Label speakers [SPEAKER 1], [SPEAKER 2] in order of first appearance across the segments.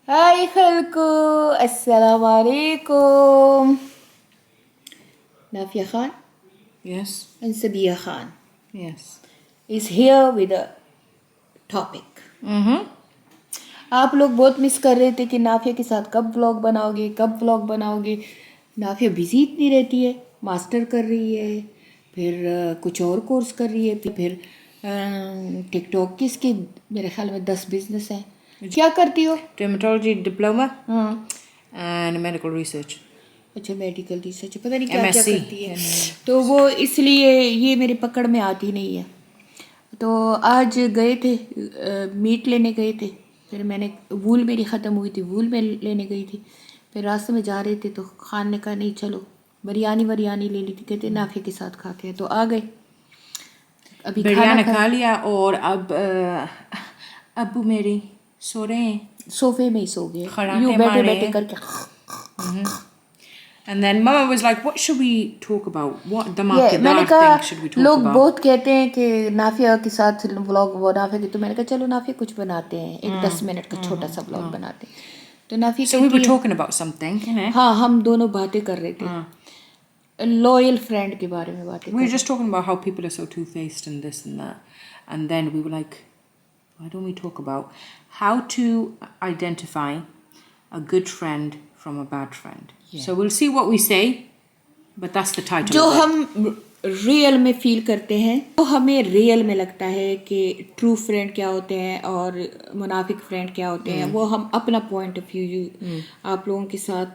[SPEAKER 1] Hai Khalku, Assalamualaikum. Nafia Khan
[SPEAKER 2] Yes.
[SPEAKER 1] and Sabia Khan
[SPEAKER 2] Yes.
[SPEAKER 1] is here with a topic. आप लोग बहुत miss कर रहे थे कि नाफिया के साथ कब व्लॉग बनाओगे. नाफिया बिजी इतनी रहती है, मास्टर कर रही है, फिर कुछ और कोर्स कर रही है, फिर टिकटॉक की इसके मेरे ख्याल में 10 बिजनेस हैं. क्या करती हो?
[SPEAKER 2] Dermatology diploma
[SPEAKER 1] हाँ,
[SPEAKER 2] and medical research.
[SPEAKER 1] अच्छा मेडिकल रिसर्च पता नहीं क्या क्या
[SPEAKER 2] MSc.
[SPEAKER 1] करती है. तो वो इसलिए ये मेरी पकड़ में आती नहीं है. तो आज गए थे, मीट लेने गए थे. फिर मैंने वूल मेरी ख़त्म हुई थी, वूल मैं लेने गई थी. फिर रास्ते में जा रहे थे तो खान ने कहा नहीं चलो बिरयानी ले ली थी. कहते नाफे के साथ खाते हैं, तो आ गए. अभी
[SPEAKER 2] बिरयानी
[SPEAKER 1] खाना
[SPEAKER 2] खा लिया और अब अबू मेरी सो रहे हैं.
[SPEAKER 1] सोफे में ही सो गए,
[SPEAKER 2] खराटे
[SPEAKER 1] यूँ बैठे
[SPEAKER 2] मारे.
[SPEAKER 1] बैठे करके.
[SPEAKER 2] And then Mama was like, "What should we talk about? What
[SPEAKER 1] ये
[SPEAKER 2] धमाकेदार
[SPEAKER 1] मैंने कहा
[SPEAKER 2] thing should we talk
[SPEAKER 1] लोग
[SPEAKER 2] about?"
[SPEAKER 1] बहुत कहते हैं कि नाफिया के साथ व्लॉग वो नाफिया की, तो मैंने कहा चलो नाफिया कुछ बनाते हैं, एक 10 मिनट का छोटा सा व्लॉग बनाते हैं. तो नाफिया
[SPEAKER 2] So we were
[SPEAKER 1] कहती है
[SPEAKER 2] talking about something, innit?
[SPEAKER 1] हाँ हम दोनों बातें कर रहे थे, लॉयल फ्रेंड के बारे में बातें
[SPEAKER 2] We were
[SPEAKER 1] कर.
[SPEAKER 2] just talking about how people are so two-faced and this and that. And then we were like, why don't we talk about how to identify a good friend from a bad friend? So we'll see what we say, but that's the title
[SPEAKER 1] जो
[SPEAKER 2] of it.
[SPEAKER 1] हम real में feel करते हैं, तो हमें real में लगता है कि ट्रू फ्रेंड क्या होते हैं और मुनाफिक फ्रेंड क्या होते हैं, वो हम अपना पॉइंट ऑफ व्यू आप लोगों के साथ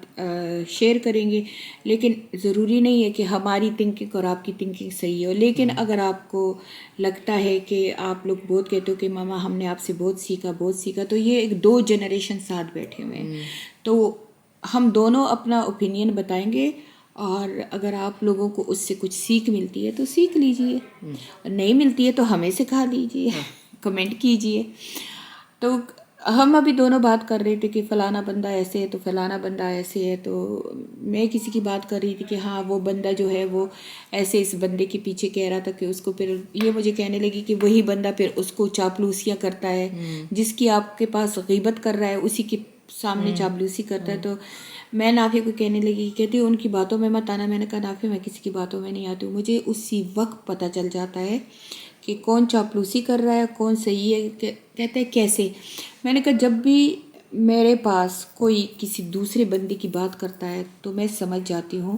[SPEAKER 1] शेयर करेंगे. लेकिन ज़रूरी नहीं है कि हमारी थिंकिंग और आपकी थिंकिंग सही हो. लेकिन अगर आपको लगता है कि आप लोग बहुत कहते हो कि मामा हमने आपसे बहुत सीखा, तो ये एक 2 जनरेशन साथ बैठे हुए हैं. तो हम दोनों अपना ओपिनियन बताएंगे और अगर आप लोगों को उससे कुछ सीख मिलती है तो सीख लीजिए, नहीं मिलती है तो हमें सिखा दीजिए, कमेंट कीजिए. तो हम अभी दोनों बात कर रहे थे कि फ़लाना बंदा ऐसे है तो फ़लाना बंदा ऐसे है. तो मैं किसी की बात कर रही थी कि हाँ वो बंदा जो है वो ऐसे इस बंदे के पीछे कह रहा था कि उसको, फिर ये मुझे कहने लगी कि वही बंदा फिर उसको चापलूसियाँ करता है, जिसकी आपके पास गीबत कर रहा है उसी के सामने चापलूसी करता है. तो मैं नाफिया को कहने लगी, कहती है उनकी बातों में मत आना. मैंने कहा नाफिया मैं किसी की बातों में नहीं आती हूँ, मुझे उसी वक्त पता चल जाता है कि कौन चापलूसी कर रहा है कौन सही है. कहते हैं कैसे. मैंने कहा जब भी मेरे पास कोई किसी दूसरे बंदे की बात करता है तो मैं समझ जाती हूँ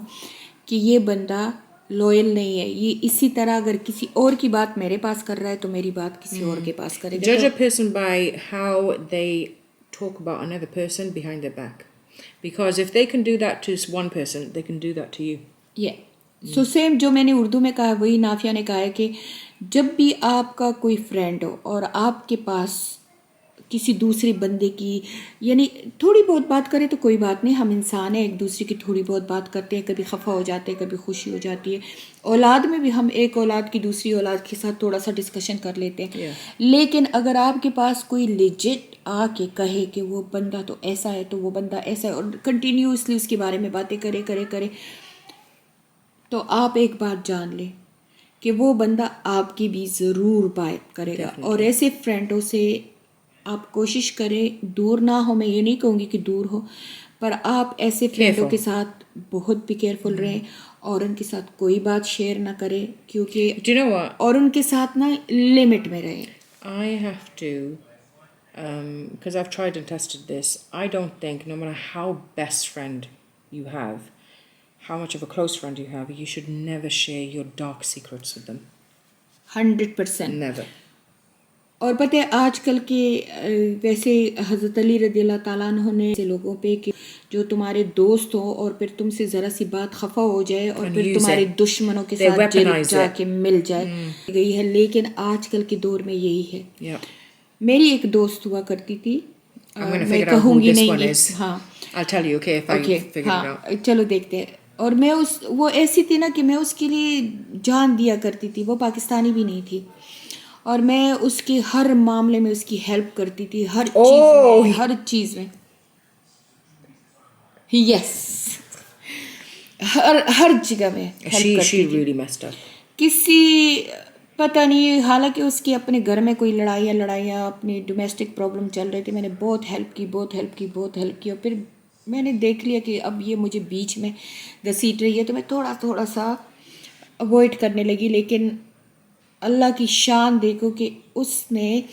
[SPEAKER 1] कि ये बंदा लॉयल नहीं है. ये इसी तरह अगर किसी और की बात मेरे पास कर रहा है तो मेरी बात किसी और के पास करेगा.
[SPEAKER 2] Judge a person by how they talk about another person behind their back. Because if they can do that to one person, they can do that to you.
[SPEAKER 1] ये सो सेम जो मैंने उर्दू में कहा वही नाफिया ने कहा है कि जब भी आपका कोई फ्रेंड हो और आपके पास किसी दूसरे बंदे की यानी थोड़ी बहुत बात करें तो कोई बात नहीं, हम इंसान हैं, एक दूसरे की थोड़ी बहुत बात करते हैं, कभी खफा हो जाते हैं, कभी खुशी हो जाती है. औलाद में भी हम एक औलाद की दूसरी औलाद के साथ थोड़ा सा डिस्कशन कर लेते हैं. लेकिन अगर आपके पास कोई लेजिट आके कहे कि वो बंदा तो ऐसा है तो वो बंदा ऐसा है और कंटिन्यूसली उसके बारे में बातें करे तो आप एक बात जान लें कि वो बंदा आपकी भी ज़रूर बात करेगा. और ऐसे फ्रेंडों से आप कोशिश करें दूर ना हो. मैं ये नहीं कहूँगी कि दूर हो, पर आप ऐसे फ्रेंडों के साथ बहुत भी केयरफुल रहें और उनके साथ कोई बात शेयर ना करें, क्योंकि
[SPEAKER 2] Do you know what?
[SPEAKER 1] और उनके साथ ना लिमिट में रहें.
[SPEAKER 2] I have to, because I've tried and tested this. I don't think, no matter how best friend you have, how much of a close friend you have, you should never share your dark secrets with them.
[SPEAKER 1] 100%.
[SPEAKER 2] Never.
[SPEAKER 1] और पता है आजकल के वैसे हज़रत अली रज़ियल्लाहु ताला अन्हु ने ऐसे लोगों पे कि जो तुम्हारे दोस्त हो और फिर तुमसे ज़रा सी बात खफा हो जाए और फिर तुम्हारे दुश्मनों के साथ जेल जाके मिल जाए गई है. लेकिन आजकल के दौर में यही है. मेरी एक दोस्त हुआ करती थी, मैं कहूँगी नहीं. हाँ
[SPEAKER 2] I'll tell you, okay, if I figure it out.
[SPEAKER 1] चलो देखते हैं. और मैं वो ऐसी थी ना कि मैं उसके लिए जान दिया करती थी. वो पाकिस्तानी भी नहीं थी और मैं उसके हर मामले में उसकी हेल्प करती थी, हर चीज़ में. यस, हर जगह में हेल्प करती थी.
[SPEAKER 2] She really messed up.
[SPEAKER 1] किसी पता नहीं, हालांकि उसकी अपने घर में कोई लड़ाइयाँ अपनी डोमेस्टिक प्रॉब्लम चल रही थी, मैंने बहुत हेल्प की और फिर मैंने देख लिया कि अब ये मुझे बीच में घसीट रही है, तो मैं थोड़ा सा अवॉइड करने लगी। लेकिन अल्लाह की शान देखो कि उसने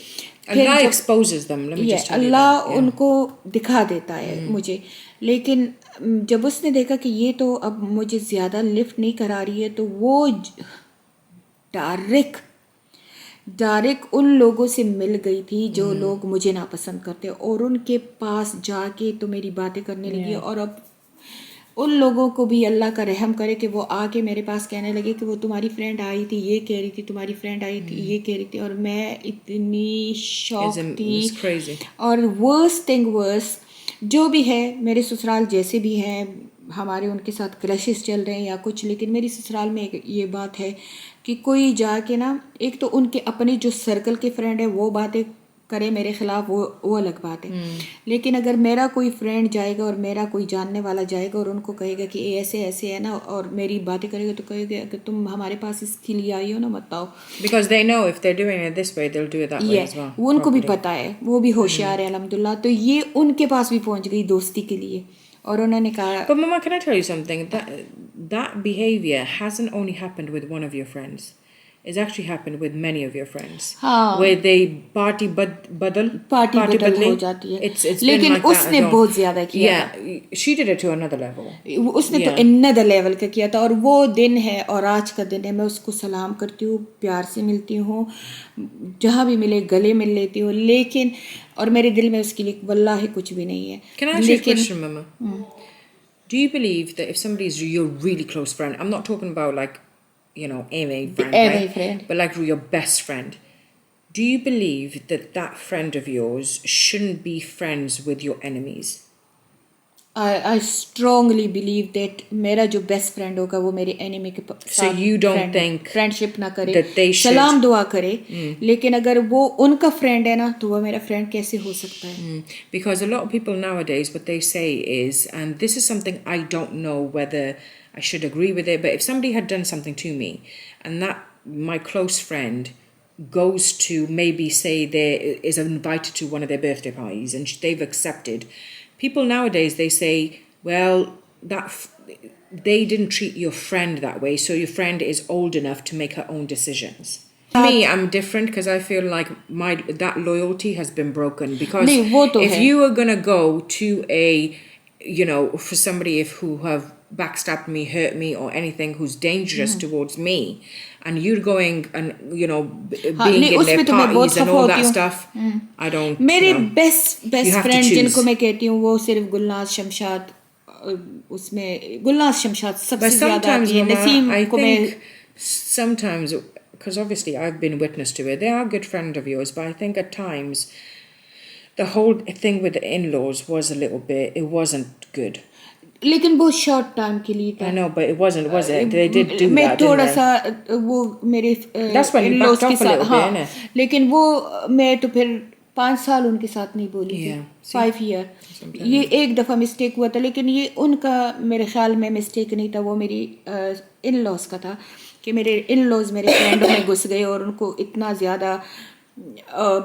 [SPEAKER 2] Allah exposes them. Let me just tell you
[SPEAKER 1] Allah
[SPEAKER 2] that. Yeah.
[SPEAKER 1] उनको दिखा देता है मुझे। लेकिन जब उसने देखा कि ये तो अब मुझे ज़्यादा लिफ्ट नहीं करा रही है, तो वो डायरेक्ट उन लोगों से मिल गई थी जो लोग मुझे नापसंद करते, और उनके पास जाके तो मेरी बातें करने लगी। और अब उन लोगों को भी अल्लाह का रहम करे कि वो आके मेरे पास कहने लगे कि वो तुम्हारी फ्रेंड आई थी, ये कह रही थी, तुम्हारी फ्रेंड आई थी, ये कह रही थी। और मैं इतनी शॉक थी।
[SPEAKER 2] It's crazy.
[SPEAKER 1] और वर्स्ट थिंग वर्स जो भी है, मेरे ससुराल जैसे भी हैं, हमारे उनके साथ क्रशेस चल रहे हैं या कुछ, लेकिन मेरी ससुराल में एक ये बात है कि कोई जाके ना, एक तो उनके अपने जो सर्कल के फ्रेंड है वो बातें करे मेरे खिलाफ, वो अलग बात है। लेकिन अगर मेरा कोई फ्रेंड जाएगा और मेरा कोई जानने वाला जाएगा और उनको कहेगा कि ये ऐसे ऐसे है ना, और मेरी बातें करेगा, तो कहेगा कि तुम हमारे पास इसके लिए आई हो ना, मत आओ।
[SPEAKER 2] Because they know if they're doing it this way, they'll do it that way as well.
[SPEAKER 1] वो उनको भी पता है, वो भी होशियार है अल्हम्दुलिल्लाह। तो ये उनके पास भी पहुंच गई दोस्ती के लिए, और उन्होंने कहा।
[SPEAKER 2] But Mama, can I tell you something? That behavior hasn't only happened with one of your friends. It's actually happened with many of your friends.
[SPEAKER 1] हाँ,
[SPEAKER 2] where they party बदल
[SPEAKER 1] हो जाती है।
[SPEAKER 2] It's
[SPEAKER 1] लेकिन
[SPEAKER 2] been like that
[SPEAKER 1] उसने
[SPEAKER 2] as well.
[SPEAKER 1] बहुत ज्यादा किया था।
[SPEAKER 2] She did it to another level.
[SPEAKER 1] उसने तो another level का किया था। और वो दिन है, और आज का दिन है, मैं उसको सलाम करती हूँ, प्यार से मिलती हूँ, जहाँ भी मिले गले मिल लेती हूँ, लेकिन और मेरे दिल में उसके लिए वल्लाही कुछ भी नहीं है।
[SPEAKER 2] Can I ask you a question, Mama? Do you believe that if somebody is your really close friend, I'm not talking about like, you know, MA friend, right?
[SPEAKER 1] friend,
[SPEAKER 2] but like your best friend, do you believe that that friend of yours shouldn't be friends with your enemies?
[SPEAKER 1] I strongly believe that मेरा जो best friend होगा वो मेरे enemy के साथ
[SPEAKER 2] So you don't think
[SPEAKER 1] friendship ना करे,
[SPEAKER 2] that they should
[SPEAKER 1] सलाम दुआ करे, लेकिन अगर वो उनका फ्रेंड है ना, तो वो मेरा फ्रेंड कैसे हो सकता है?
[SPEAKER 2] Because a lot of people nowadays, what they say is, and this is something I don't know whether I should agree with it, but if somebody had done something to me and that my close friend goes to maybe say they is invited to one of their birthday parties and they've accepted, people nowadays, they say, well, they didn't treat your friend that way, so your friend is old enough to make her own decisions. Me, I'm different because I feel like that loyalty has been broken. Because if you are gonna go to for somebody who have backstabbed me, hurt me, or anything, who's dangerous towards me, and you're going and being in their parties and all that stuff, I don't.
[SPEAKER 1] मेरे best friend जिनको मैं कहती हूँ वो सिर्फ गुलनाज शमशाद, उसमें गुलनाज शमशाद सबसे ज्यादा आती है। नसीम को मैं
[SPEAKER 2] sometimes, because obviously I've been witness to it, they are a good friend of yours, but I think at times the whole thing with the in-laws was a little bit, it wasn't good.
[SPEAKER 1] लेकिन बहुत short time के लिए था।
[SPEAKER 2] I know, but it wasn't, was it? They did do
[SPEAKER 1] मैं
[SPEAKER 2] that,
[SPEAKER 1] थोड़ा सा वो मेरे in-laws के साथ, हाँ, लेकिन वो मैं तो फिर 5 साल उनके साथ नहीं बोली थी। 5 ईयर। ये एक दफ़ा मिस्टेक हुआ था, लेकिन ये उनका मेरे ख्याल में मिस्टेक नहीं था, वो मेरी इन-लॉज का था कि मेरे इन-लॉज मेरे फ्रेंडों में घुस गए और उनको इतना ज़्यादा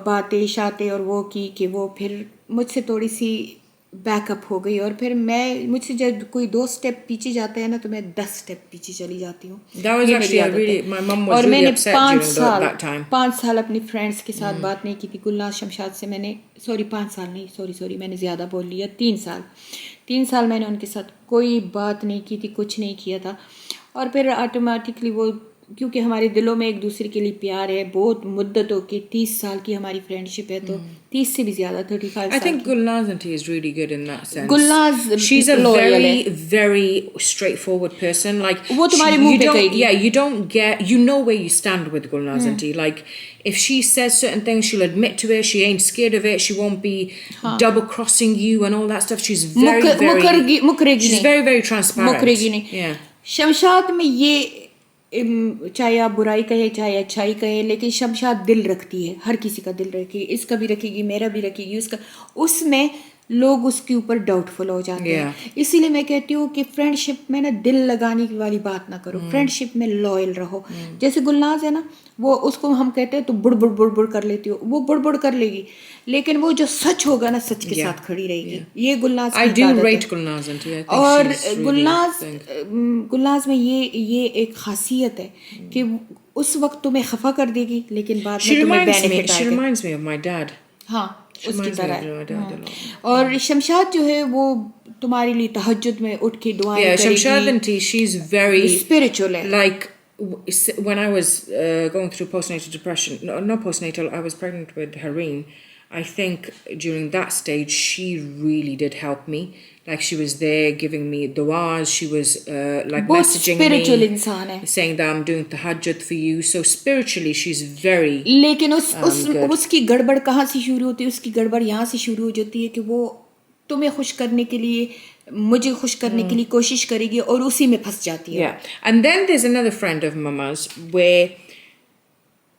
[SPEAKER 1] बातें शातें और वो की कि वो फिर मुझसे थोड़ी सी बैकअप हो गई। और फिर मुझसे जब कोई 2 स्टेप पीछे जाता है ना, तो मैं 10 स्टेप पीछे चली जाती हूँ।
[SPEAKER 2] और मैंने
[SPEAKER 1] 5 साल अपनी फ्रेंड्स के साथ बात नहीं की थी। गुलनाज शमशाद से मैंने 5 साल नहीं, सॉरी मैंने ज़्यादा बोल लिया, 3 साल मैंने उनके साथ कोई बात नहीं की थी, कुछ नहीं किया था। और फिर ऑटोमेटिकली वो, क्योंकि हमारे दिलों में एक दूसरे के लिए प्यार है, बहुत मुद्दतों की 30 साल की हमारी फ्रेंडशिप है, तो 30 से भी ज्यादा 35
[SPEAKER 2] I think Gulnaz auntie is really good in that sense.
[SPEAKER 1] Gulnaz,
[SPEAKER 2] she's a very straightforward person. Like
[SPEAKER 1] वो तुम्हारे मुंह पे कहेगी।
[SPEAKER 2] Yeah, you don't get, you know where you stand with Gulnaz auntie. Like if she says certain things, she'll admit to it. She ain't scared of it. She won't be double crossing you and all that stuff. She's very transparent.
[SPEAKER 1] मुकरेगी नहीं।
[SPEAKER 2] Yeah.
[SPEAKER 1] Shamshad में ये, चाहे आप बुराई कहे चाहे अच्छाई कहे, लेकिन शमशाद दिल रखती है, हर किसी का दिल रखेगी, इसका भी रखेगी, मेरा भी रखेगी, उसका। उसमें लोग उसके ऊपर डाउटफुल हो जाते हैं। इसीलिए मैं कहती हूँ कि फ्रेंडशिप में ना दिल लगाने की वाली बात ना करो, फ्रेंडशिप में लॉयल रहो। जैसे गुलनाज है ना, वो उसको हम कहते हैं तो बुड़ कर लेती हो, वो बुड़ कर लेगी, लेकिन वो जो सच होगा ना सच के साथ खड़ी रहेगी। ये गुलनाज
[SPEAKER 2] I
[SPEAKER 1] की
[SPEAKER 2] do
[SPEAKER 1] आदत
[SPEAKER 2] rate
[SPEAKER 1] है।
[SPEAKER 2] Gulnaz Aunty. I think
[SPEAKER 1] और
[SPEAKER 2] she's really
[SPEAKER 1] गुलनाज में ये एक खासियत है कि उस वक्त तुम्हें खफा कर देगी, लेकिन बाद में तुम्हें बेनिफिट
[SPEAKER 2] she
[SPEAKER 1] आएगा।
[SPEAKER 2] reminds me of my dad.
[SPEAKER 1] हाँ,
[SPEAKER 2] She
[SPEAKER 1] उसकी
[SPEAKER 2] reminds me
[SPEAKER 1] तरह
[SPEAKER 2] of my
[SPEAKER 1] है।
[SPEAKER 2] dad a lot.
[SPEAKER 1] और शमशाद जो है वो तुम्हारे लिए तहज्जुद में उठ के दुआएं
[SPEAKER 2] Yeah, Shamshad
[SPEAKER 1] करेगी,
[SPEAKER 2] Aunty, she's very
[SPEAKER 1] स्पिरिचुअल है।
[SPEAKER 2] like when I was going through postnatal depression, no, not postnatal, I was pregnant with Hareen. I think during that stage she really did help me. Like she was there giving me du'as, she was like
[SPEAKER 1] बहुत
[SPEAKER 2] messaging
[SPEAKER 1] spiritual
[SPEAKER 2] me,
[SPEAKER 1] इंसान है।
[SPEAKER 2] saying that I'm doing tahajjud for you. So spiritually she's very
[SPEAKER 1] लेकिन उसकी गड़बड़ कहाँ से शुरू होती है? उसकी गड़बड़ यहाँ से शुरू हो जाती है कि वो तुम्हें खुश करने के लिए, मुझे खुश करने के लिए कोशिश करेगी और उसी में फंस जाती है।
[SPEAKER 2] Yeah. And then there's another friend of Mama's where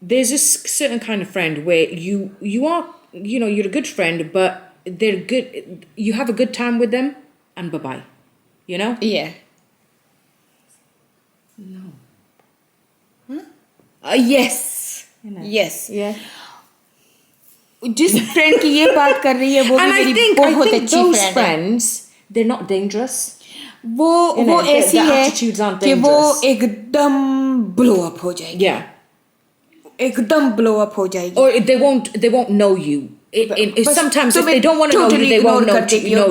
[SPEAKER 2] there's a certain kind of friend where you are, you know, you're a good friend, but they're good, you have a good time with them and bye-bye, you know?
[SPEAKER 1] Yeah.
[SPEAKER 2] No.
[SPEAKER 1] Yes. Yes.
[SPEAKER 2] Yeah.
[SPEAKER 1] जिस friend की ये बात कर रही है वो भी
[SPEAKER 2] And
[SPEAKER 1] मेरी बहुत अच्छी
[SPEAKER 2] those
[SPEAKER 1] फ्रेंड है।
[SPEAKER 2] friends, they're not dangerous.
[SPEAKER 1] वो ऐसी
[SPEAKER 2] their
[SPEAKER 1] है
[SPEAKER 2] attitudes aren't
[SPEAKER 1] कि वो
[SPEAKER 2] dangerous.
[SPEAKER 1] एकदम ब्लो अप हो जाएगी।
[SPEAKER 2] Yeah.
[SPEAKER 1] एकदम ब्लो अप हो जाएगी।
[SPEAKER 2] Or they won't know you. Sometimes if they don't want to know you, they won't know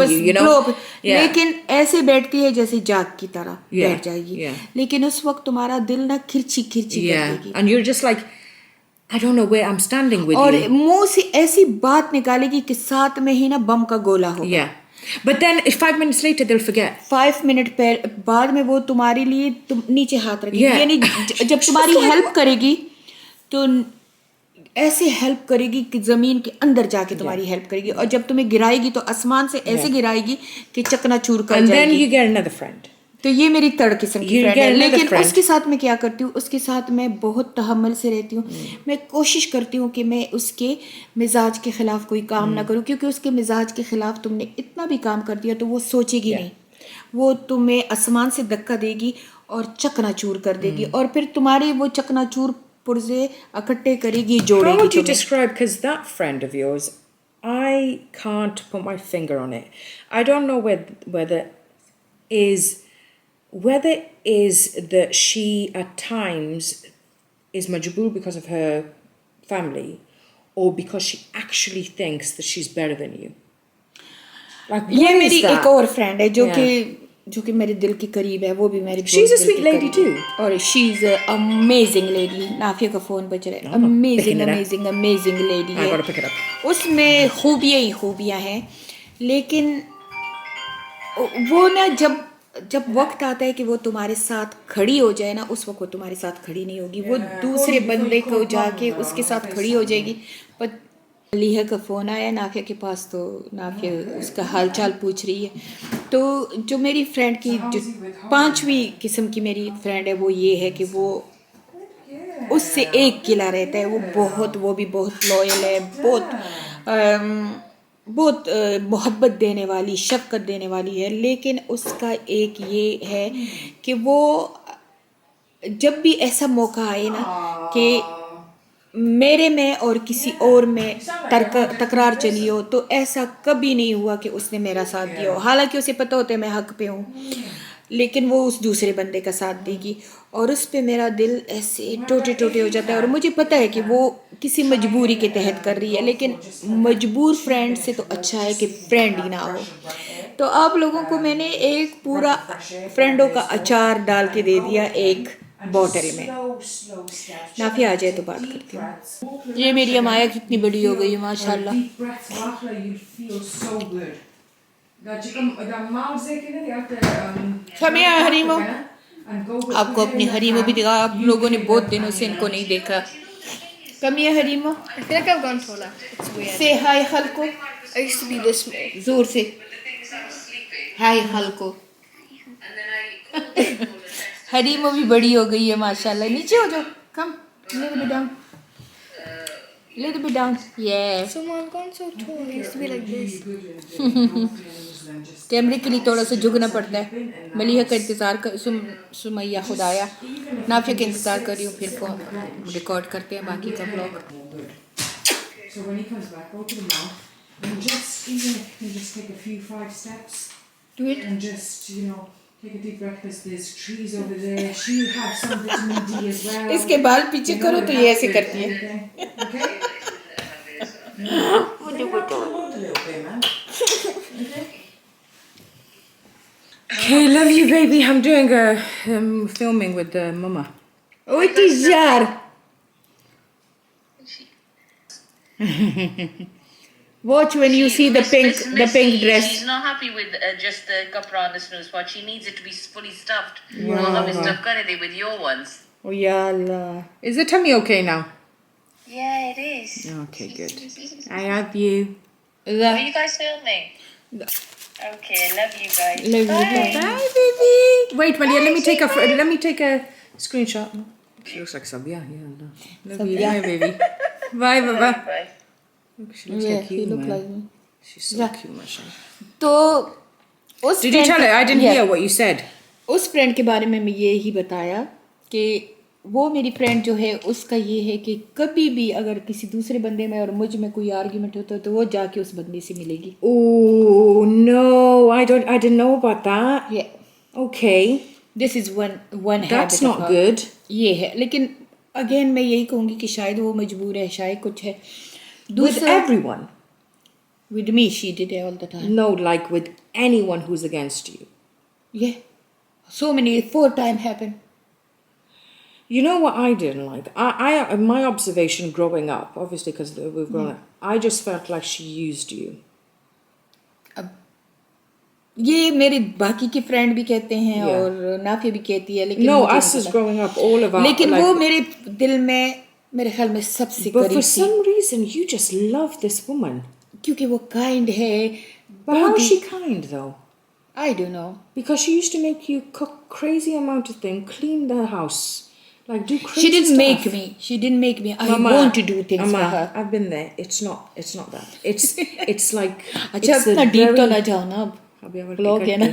[SPEAKER 2] you, you know? Yeah.
[SPEAKER 1] लेकिन ऐसे बैठती है जैसे जाग की तरह बैठ जाएगी।
[SPEAKER 2] Yeah.
[SPEAKER 1] लेकिन उस वक्त तुम्हारा दिल ना खिरची कर देगी।
[SPEAKER 2] And you're just like, I don't know where I'm standing with
[SPEAKER 1] और
[SPEAKER 2] you.
[SPEAKER 1] मुंह से ऐसी बात निकालेगी कि साथ में ही ना बम का गोला होगा।
[SPEAKER 2] Yeah. But then 5 minutes later they'll forget.
[SPEAKER 1] 5 minute बाद में वो तुम्हारे लिए नीचे हाथ रखेगी।
[SPEAKER 2] Yeah.
[SPEAKER 1] यानी जब तुम्हारी हेल्प करेगी तो ऐसे हेल्प करेगी कि जमीन के अंदर जाके तुम्हारी हेल्प करेगी, और जब तुम्हें गिराएगी तो आसमान से ऐसे गिराएगी कि चकनाचूर कर
[SPEAKER 2] And
[SPEAKER 1] जाएगी।
[SPEAKER 2] then you get another friend.
[SPEAKER 1] तो ये मेरी थर्ड किस्म की
[SPEAKER 2] You
[SPEAKER 1] फ्रेंड
[SPEAKER 2] get
[SPEAKER 1] है।
[SPEAKER 2] another
[SPEAKER 1] लेकिन
[SPEAKER 2] friend.
[SPEAKER 1] उसके साथ मैं क्या करती हूँ, उसके साथ मैं बहुत तहम्मुल से रहती हूँ। मैं कोशिश करती हूँ कि मैं उसके मिजाज के खिलाफ कोई काम ना करूँ, क्योंकि उसके मिजाज के खिलाफ तुमने इतना भी काम कर दिया तो वो सोचेगी नहीं, वो तुम्हें आसमान से धक्का देगी और चकनाचूर कर देगी, और फिर तुम्हारे वो चकनाचूर पुर्जे इकट्ठे करेगी,
[SPEAKER 2] How
[SPEAKER 1] जोड़ेगी
[SPEAKER 2] would you
[SPEAKER 1] तुम्हें।
[SPEAKER 2] describe, because that friend of yours, I can't put my finger on it. I don't know whether is that she at times is majboor because of her family, or because she actually thinks that she's better than you. Like,
[SPEAKER 1] ये
[SPEAKER 2] what
[SPEAKER 1] मेरी
[SPEAKER 2] is that?
[SPEAKER 1] एक और friend है
[SPEAKER 2] Yeah.
[SPEAKER 1] जो कि मेरे दिल के करीब है, वो भी मेरी
[SPEAKER 2] She's a
[SPEAKER 1] बहुत दिल
[SPEAKER 2] sweet
[SPEAKER 1] के
[SPEAKER 2] lady
[SPEAKER 1] करीब है।
[SPEAKER 2] too.
[SPEAKER 1] और she is amazing lady. Nafia का फोन बज रहा है। Amazing
[SPEAKER 2] picking it up.
[SPEAKER 1] Amazing amazing lady
[SPEAKER 2] I
[SPEAKER 1] है।
[SPEAKER 2] gotta pick it up.
[SPEAKER 1] उसमें खूबियाँ ही खूबियाँ हैं, लेकिन वो ना जब वक्त आता है कि वो तुम्हारे साथ खड़ी हो जाए ना, उस वक्त वो तुम्हारे साथ खड़ी नहीं होगी, वो दूसरे बंदे को जाके उसके साथ खड़ी हो जाएगी। पर लीहा का फ़ोन आया नाफिया के पास, तो नाफिया उसका हाल चाल पूछ रही है। तो जो मेरी फ्रेंड की जो 5वीं किस्म की मेरी फ्रेंड है वो ये है कि वो उससे एक गिला रहता है। वो भी बहुत लॉयल है, बहुत मोहब्बत देने वाली, शफ़क़त देने वाली है। लेकिन उसका एक ये है कि वो जब भी ऐसा मौका आए ना कि मेरे में और किसी और में तकरार चली हो, तो ऐसा कभी नहीं हुआ कि उसने मेरा साथ दिया हो। हालांकि उसे पता होता है मैं हक पे हूँ, लेकिन वो उस दूसरे बंदे का साथ देगी, और उस पे मेरा दिल ऐसे टोटे टोटे हो जाता है। और मुझे पता है कि वो किसी मजबूरी के तहत कर रही है, लेकिन मजबूर फ्रेंड से तो अच्छा है कि फ्रेंड ही ना हो। तो आप लोगों को मैंने एक पूरा फ्रेंडों का अचार डाल के दे दिया एक बॉटल में। नाफिया आ जाए तो बात करती हूँ। ये मेरी अमाया कितनी बड़ी हो गई है माशाल्लाह। समिया हरीमो, आपको अपनी हरीमो भी दिखा, आप लोगों ने बहुत दिनों से इनको नहीं देखा। कमिया हरीमो,
[SPEAKER 3] I feel like I've gone taller. It's weird.
[SPEAKER 1] से हाय हल्को,
[SPEAKER 3] I used to be this small.
[SPEAKER 1] जोर से हाय हल्को। हरीमो भी बड़ी हो गई है माशाल्लाह। नीचे हो जाओ, come down. little bit down. Yeah.
[SPEAKER 3] Someone gone so tall. He used to be like this.
[SPEAKER 1] कैमरे के लिए थोड़ा सा झुकना पड़ता है. मलिहा का इंतज़ार कर सुमैया खुदाया नाफिया का इंतज़ार कर रही हूँ फिर रिकॉर्ड करते हैं बाकी का blog.
[SPEAKER 2] So when he comes back, go to the mouth and just, even if you can just take a few 5 steps
[SPEAKER 1] Do it.
[SPEAKER 2] and just, take a deep breath because there's trees over there. She'll have some vitamin D as well.
[SPEAKER 1] इसके बाल पीछे करो तो ये ऐसे करती है.
[SPEAKER 2] Okay?
[SPEAKER 1] मुझे बता.
[SPEAKER 2] Okay, love you, baby. I'm doing a filming with the mama.
[SPEAKER 1] ओए तो यार. Watch when you see the pink dress.
[SPEAKER 4] She's not happy with just the kapra on the snooze spot. She needs it to be fully stuffed. Well, hum stuff kar de with your ones.
[SPEAKER 1] Oh ya Allah.
[SPEAKER 2] Is the tummy okay now?
[SPEAKER 4] Yeah, it is.
[SPEAKER 2] Okay, good. I love you.
[SPEAKER 4] Are you guys filming? Okay, I love you guys.
[SPEAKER 1] Love you.
[SPEAKER 4] Bye.
[SPEAKER 2] Bye, baby. Wait, Malia. Let me take a screenshot. She looks like Sabia. Yeah, no. Love you, bye, baby. Bye, bye.
[SPEAKER 4] Bye.
[SPEAKER 2] Look, she looks
[SPEAKER 1] Yeah,
[SPEAKER 2] like you,
[SPEAKER 1] you look
[SPEAKER 2] man.
[SPEAKER 1] like me.
[SPEAKER 2] She's so cute, mashallah.
[SPEAKER 1] तो उस
[SPEAKER 2] Did you tell her? I didn't hear what you said.
[SPEAKER 1] उस friend के बारे में मैं ये ही बताया कि वो मेरी फ्रेंड जो है उसका ये है कि कभी भी अगर किसी दूसरे बंदे में और मुझ में कोई आर्ग्यूमेंट होता है तो वो जाके उस बंदे से मिलेगी.
[SPEAKER 2] Oh no, I didn't know about that.
[SPEAKER 1] Yeah.
[SPEAKER 2] Okay.
[SPEAKER 1] This is one
[SPEAKER 2] That's
[SPEAKER 1] habit
[SPEAKER 2] not
[SPEAKER 1] of her.
[SPEAKER 2] good.
[SPEAKER 1] ये है लेकिन अगेन मैं यही कहूँगी कि शायद वो मजबूर है शायद कुछ है.
[SPEAKER 2] With everyone.
[SPEAKER 1] With me she did it all the time.
[SPEAKER 2] No, like with anyone who's against you.
[SPEAKER 1] Yeah. So many 4 times happened.
[SPEAKER 2] You know what I didn't like? I my observation growing up, obviously because we've grown up, I just felt like she used you.
[SPEAKER 1] ये मेरे बाकी के friend भी कहते हैं
[SPEAKER 2] Yeah.
[SPEAKER 1] और नाफिया भी कहती है लेकिन
[SPEAKER 2] No,
[SPEAKER 1] मुझे
[SPEAKER 2] us
[SPEAKER 1] नहीं
[SPEAKER 2] as
[SPEAKER 1] पता.
[SPEAKER 2] growing up, all of our
[SPEAKER 1] लेकिन
[SPEAKER 2] like,
[SPEAKER 1] वो मेरे दिल में मेरे ख्याल में सबसे
[SPEAKER 2] but for
[SPEAKER 1] करीब थी
[SPEAKER 2] some reason you just love this woman.
[SPEAKER 1] क्योंकि वो काइंड है.
[SPEAKER 2] But how is she kind though?
[SPEAKER 1] I don't know.
[SPEAKER 2] Because she used to make you cook crazy amount of things, clean the house, like do crazy
[SPEAKER 1] She didn't
[SPEAKER 2] stuff.
[SPEAKER 1] make me. She didn't make me. I
[SPEAKER 2] Mama,
[SPEAKER 1] want to do things
[SPEAKER 2] Mama,
[SPEAKER 1] for her.
[SPEAKER 2] I've been there. It's not that. It's like
[SPEAKER 1] अच्छा
[SPEAKER 2] it's a
[SPEAKER 1] इतना deep तो
[SPEAKER 2] very-
[SPEAKER 1] ना जाओ ना अब.
[SPEAKER 2] अभी और
[SPEAKER 1] blog है ना.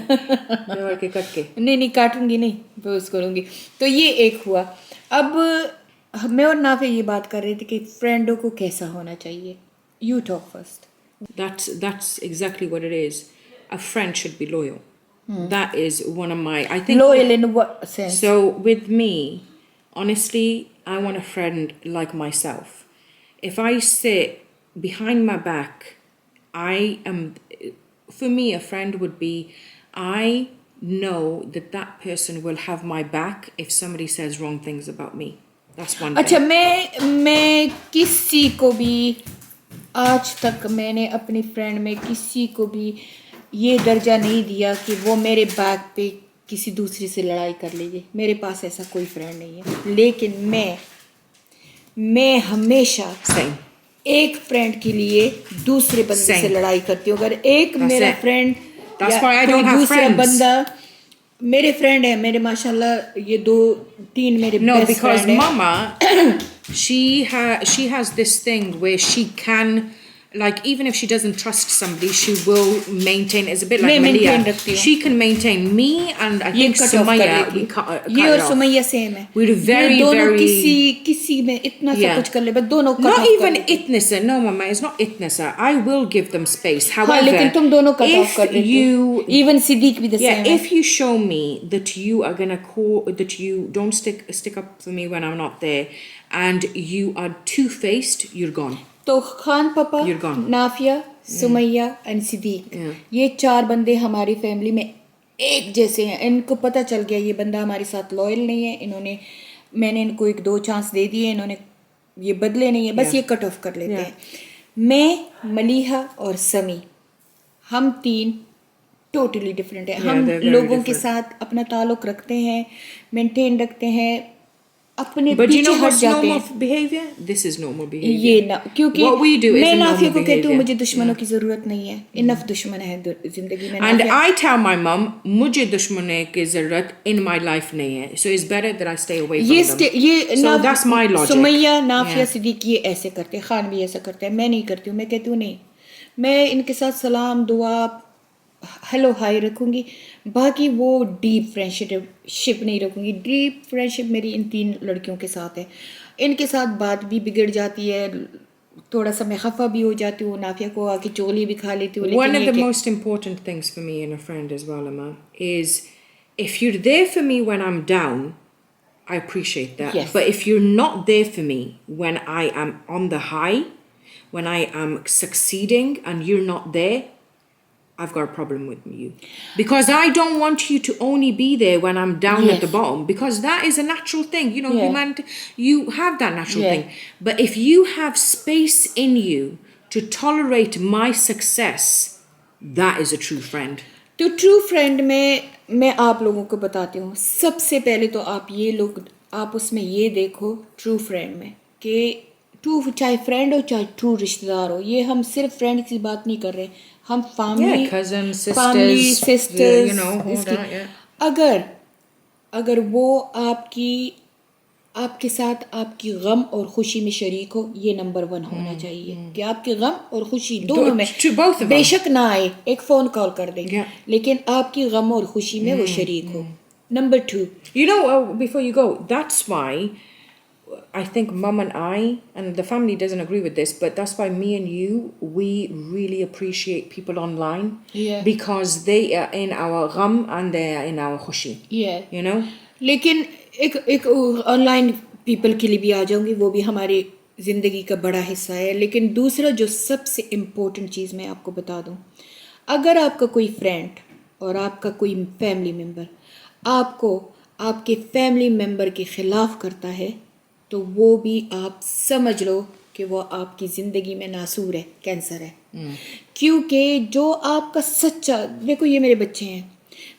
[SPEAKER 2] के कट के
[SPEAKER 1] नहीं काटूंगी नहीं पोस्ट करूंगी. तो ये एक हुआ. अब मैं और नाफिया ये बात कर रहे थे कि फ्रेंडों को कैसा होना चाहिए. You talk first.
[SPEAKER 2] That's exactly what it is. A friend should be loyal. That is one of my, I think.
[SPEAKER 1] Loyal in what sense?
[SPEAKER 2] So with me, honestly, I want a friend like myself. If I sit behind my back, for me, a friend would be, I know that person will have my back if somebody says wrong things about me. That's one thing.
[SPEAKER 1] अच्छा मैं किसी को भी आज तक मैंने अपनी friend में किसी को भी ये दर्जा नहीं दिया कि वो मेरे बैक पे किसी दूसरे से लड़ाई कर लीजिए. मेरे पास ऐसा कोई फ्रेंड नहीं है. लेकिन मैं हमेशा
[SPEAKER 2] Same.
[SPEAKER 1] एक फ्रेंड के लिए दूसरे बंदे से लड़ाई करती हूँ. अगर एक मेरा
[SPEAKER 2] it.
[SPEAKER 1] फ्रेंड
[SPEAKER 2] That's
[SPEAKER 1] या
[SPEAKER 2] why I
[SPEAKER 1] कोई
[SPEAKER 2] don't have
[SPEAKER 1] दूसरा
[SPEAKER 2] friends.
[SPEAKER 1] बंदा मेरे फ्रेंड है मेरे माशाल्लाह ये 2-3 मेरे
[SPEAKER 2] No,
[SPEAKER 1] बेस्ट
[SPEAKER 2] because
[SPEAKER 1] फ्रेंड हैं.
[SPEAKER 2] Mama, she has this thing where she can, like, even if she doesn't trust somebody, she will maintain. It's a bit like
[SPEAKER 1] मैं
[SPEAKER 2] Malia.
[SPEAKER 1] maintain रखती हूँ.
[SPEAKER 2] She can maintain me and I
[SPEAKER 1] ये
[SPEAKER 2] think
[SPEAKER 1] cut off कर
[SPEAKER 2] Sumaya.
[SPEAKER 1] लेती
[SPEAKER 2] We
[SPEAKER 1] है.
[SPEAKER 2] cut
[SPEAKER 1] ये और
[SPEAKER 2] it off.
[SPEAKER 1] Sumaiya same है.
[SPEAKER 2] We're very,
[SPEAKER 1] ये दोनों
[SPEAKER 2] very-
[SPEAKER 1] किसी में इतना सब
[SPEAKER 2] Yeah.
[SPEAKER 1] कुछ कर ले बस दोनों cut
[SPEAKER 2] Not
[SPEAKER 1] off कर
[SPEAKER 2] even
[SPEAKER 1] लेती है.
[SPEAKER 2] itnessa. No, Mama, it's not itnessa. I will give them space.
[SPEAKER 1] हाँ
[SPEAKER 2] However,
[SPEAKER 1] लेकिन तुम दोनों cut off
[SPEAKER 2] if
[SPEAKER 1] कर लेती
[SPEAKER 2] you
[SPEAKER 1] हो. Even सिद्दीक भी the
[SPEAKER 2] Yeah,
[SPEAKER 1] same है.
[SPEAKER 2] if you show me that you are gonna that you don't stick up for me when I'm not there, and you are two-faced, you're gone.
[SPEAKER 1] तो खान पापा
[SPEAKER 2] You're gone.
[SPEAKER 1] Nafia Sumaiya and Siddique
[SPEAKER 2] Yeah.
[SPEAKER 1] ये 4 बंदे हमारी family में एक जैसे हैं. इनको पता चल गया ये बंदा हमारे साथ लॉयल नहीं है. मैंने इनको 1-2 चांस दे दिए. इन्होंने ये बदले नहीं है. बस
[SPEAKER 2] Yeah.
[SPEAKER 1] ये कट ऑफ कर लेते
[SPEAKER 2] Yeah.
[SPEAKER 1] हैं. मैं मलिहा और समी हम 3 टोटली डिफरेंट है.
[SPEAKER 2] Yeah,
[SPEAKER 1] हम
[SPEAKER 2] they're very
[SPEAKER 1] लोगों के
[SPEAKER 2] different.
[SPEAKER 1] साथ अपना ताल्लुक़ रखते हैं मेंटेन रखते हैं. अपने
[SPEAKER 2] But you
[SPEAKER 1] पीछे
[SPEAKER 2] know
[SPEAKER 1] हट
[SPEAKER 2] what's
[SPEAKER 1] जाते
[SPEAKER 2] normal
[SPEAKER 1] हैं।
[SPEAKER 2] behavior? This is normal behavior.
[SPEAKER 1] ये ना, क्योंकि
[SPEAKER 2] What we do
[SPEAKER 1] मैं
[SPEAKER 2] isn't
[SPEAKER 1] नाफिया
[SPEAKER 2] normal
[SPEAKER 1] को कहती हूँ
[SPEAKER 2] behavior.
[SPEAKER 1] मुझे दुश्मनों की जरूरत नहीं है, इनफ दुश्मन है जिंदगी में।
[SPEAKER 2] And
[SPEAKER 1] Nafia
[SPEAKER 2] I tell my mum, मुझे दुश्मनों की ज़रूरत in my life नहीं है. So it's better that I stay away from them.
[SPEAKER 1] ये
[SPEAKER 2] So that's my logic.
[SPEAKER 1] Sumaiya, Nafia,
[SPEAKER 2] Yeah.
[SPEAKER 1] Siddique ये ऐसे करते हैं, खान भी ऐसा करते हैं। मैं नहीं करती हूँ, मैं कहती हूँ नहीं, मैं इनके साथ सलाम दुआ हेलो हाय रखूँगी, बाकी वो डीप फ्रेंडशिप नहीं रखूँगी। डीप फ्रेंडशिप मेरी इन 3 लड़कियों के साथ है। इनके साथ बात भी बिगड़ जाती है, थोड़ा सा मैं खफा भी हो जाती हूँ, नाफिया को आके चोली भी खा लेती हूँ।
[SPEAKER 2] One
[SPEAKER 1] लेकिन
[SPEAKER 2] of
[SPEAKER 1] ये
[SPEAKER 2] the
[SPEAKER 1] कि
[SPEAKER 2] most important things for me and a friend as well, Emma, is if you're there for me when I'm down, I appreciate that.
[SPEAKER 1] Yes.
[SPEAKER 2] But if you're not there for me when I am on the high, when I am succeeding and you're not there, I've got a problem with you. Because I don't want you to only be there when I'm down at the
[SPEAKER 1] Yes.
[SPEAKER 2] bottom, because that is a natural thing. You know,
[SPEAKER 1] Yeah.
[SPEAKER 2] humanity, you have that natural
[SPEAKER 1] Yeah.
[SPEAKER 2] thing. But if you have space in you to tolerate my success, that is a true friend.
[SPEAKER 1] तो true friend में मैं आप लोगों को बताती हूँ। सबसे पहले तो आप उसमें ये देखो ट्रू फ्रेंड में कि ट्रू, चाहे फ्रेंड हो चाहे ट्रू रिश्तेदार हो, ये हम सिर्फ फ्रेंड की बात नहीं कर रहे, हम family,
[SPEAKER 2] Yeah, cousins, sisters,
[SPEAKER 1] family, sisters,
[SPEAKER 2] you know, all that, yeah.
[SPEAKER 1] अगर वो आपके साथ आपकी गम और खुशी में शरीक हो, ये नंबर 1 होना चाहिए कि आपके गम और खुशी दोनों में
[SPEAKER 2] to both of them.
[SPEAKER 1] बेशक ना आए, एक फ़ोन कॉल कर दें,
[SPEAKER 2] Yeah.
[SPEAKER 1] लेकिन आपकी गम और खुशी में वो शरीक हो। Number 2,
[SPEAKER 2] You know, before you go, that's why I think Mum and I, and the family doesn't agree with this, but that's why me and you, we really appreciate people online.
[SPEAKER 1] Yeah.
[SPEAKER 2] Because they are in our gham and they are in our khushi.
[SPEAKER 1] ये
[SPEAKER 2] You know?
[SPEAKER 1] लेकिन एक online people के लिए भी आ जाऊंगी, वो भी हमारी ज़िंदगी का बड़ा हिस्सा है। लेकिन दूसरा जो सबसे इम्पोर्टेंट चीज़ मैं आपको बता दूं, अगर आपका कोई फ्रेंड और आपका कोई फैमिली मेम्बर आपको आपके फैमिली मेम्बर के ख़िलाफ़ करता है, तो वो भी आप समझ लो कि वो आपकी ज़िंदगी में नासूर है, कैंसर है। क्योंकि जो आपका सच्चा, देखो ये मेरे बच्चे हैं,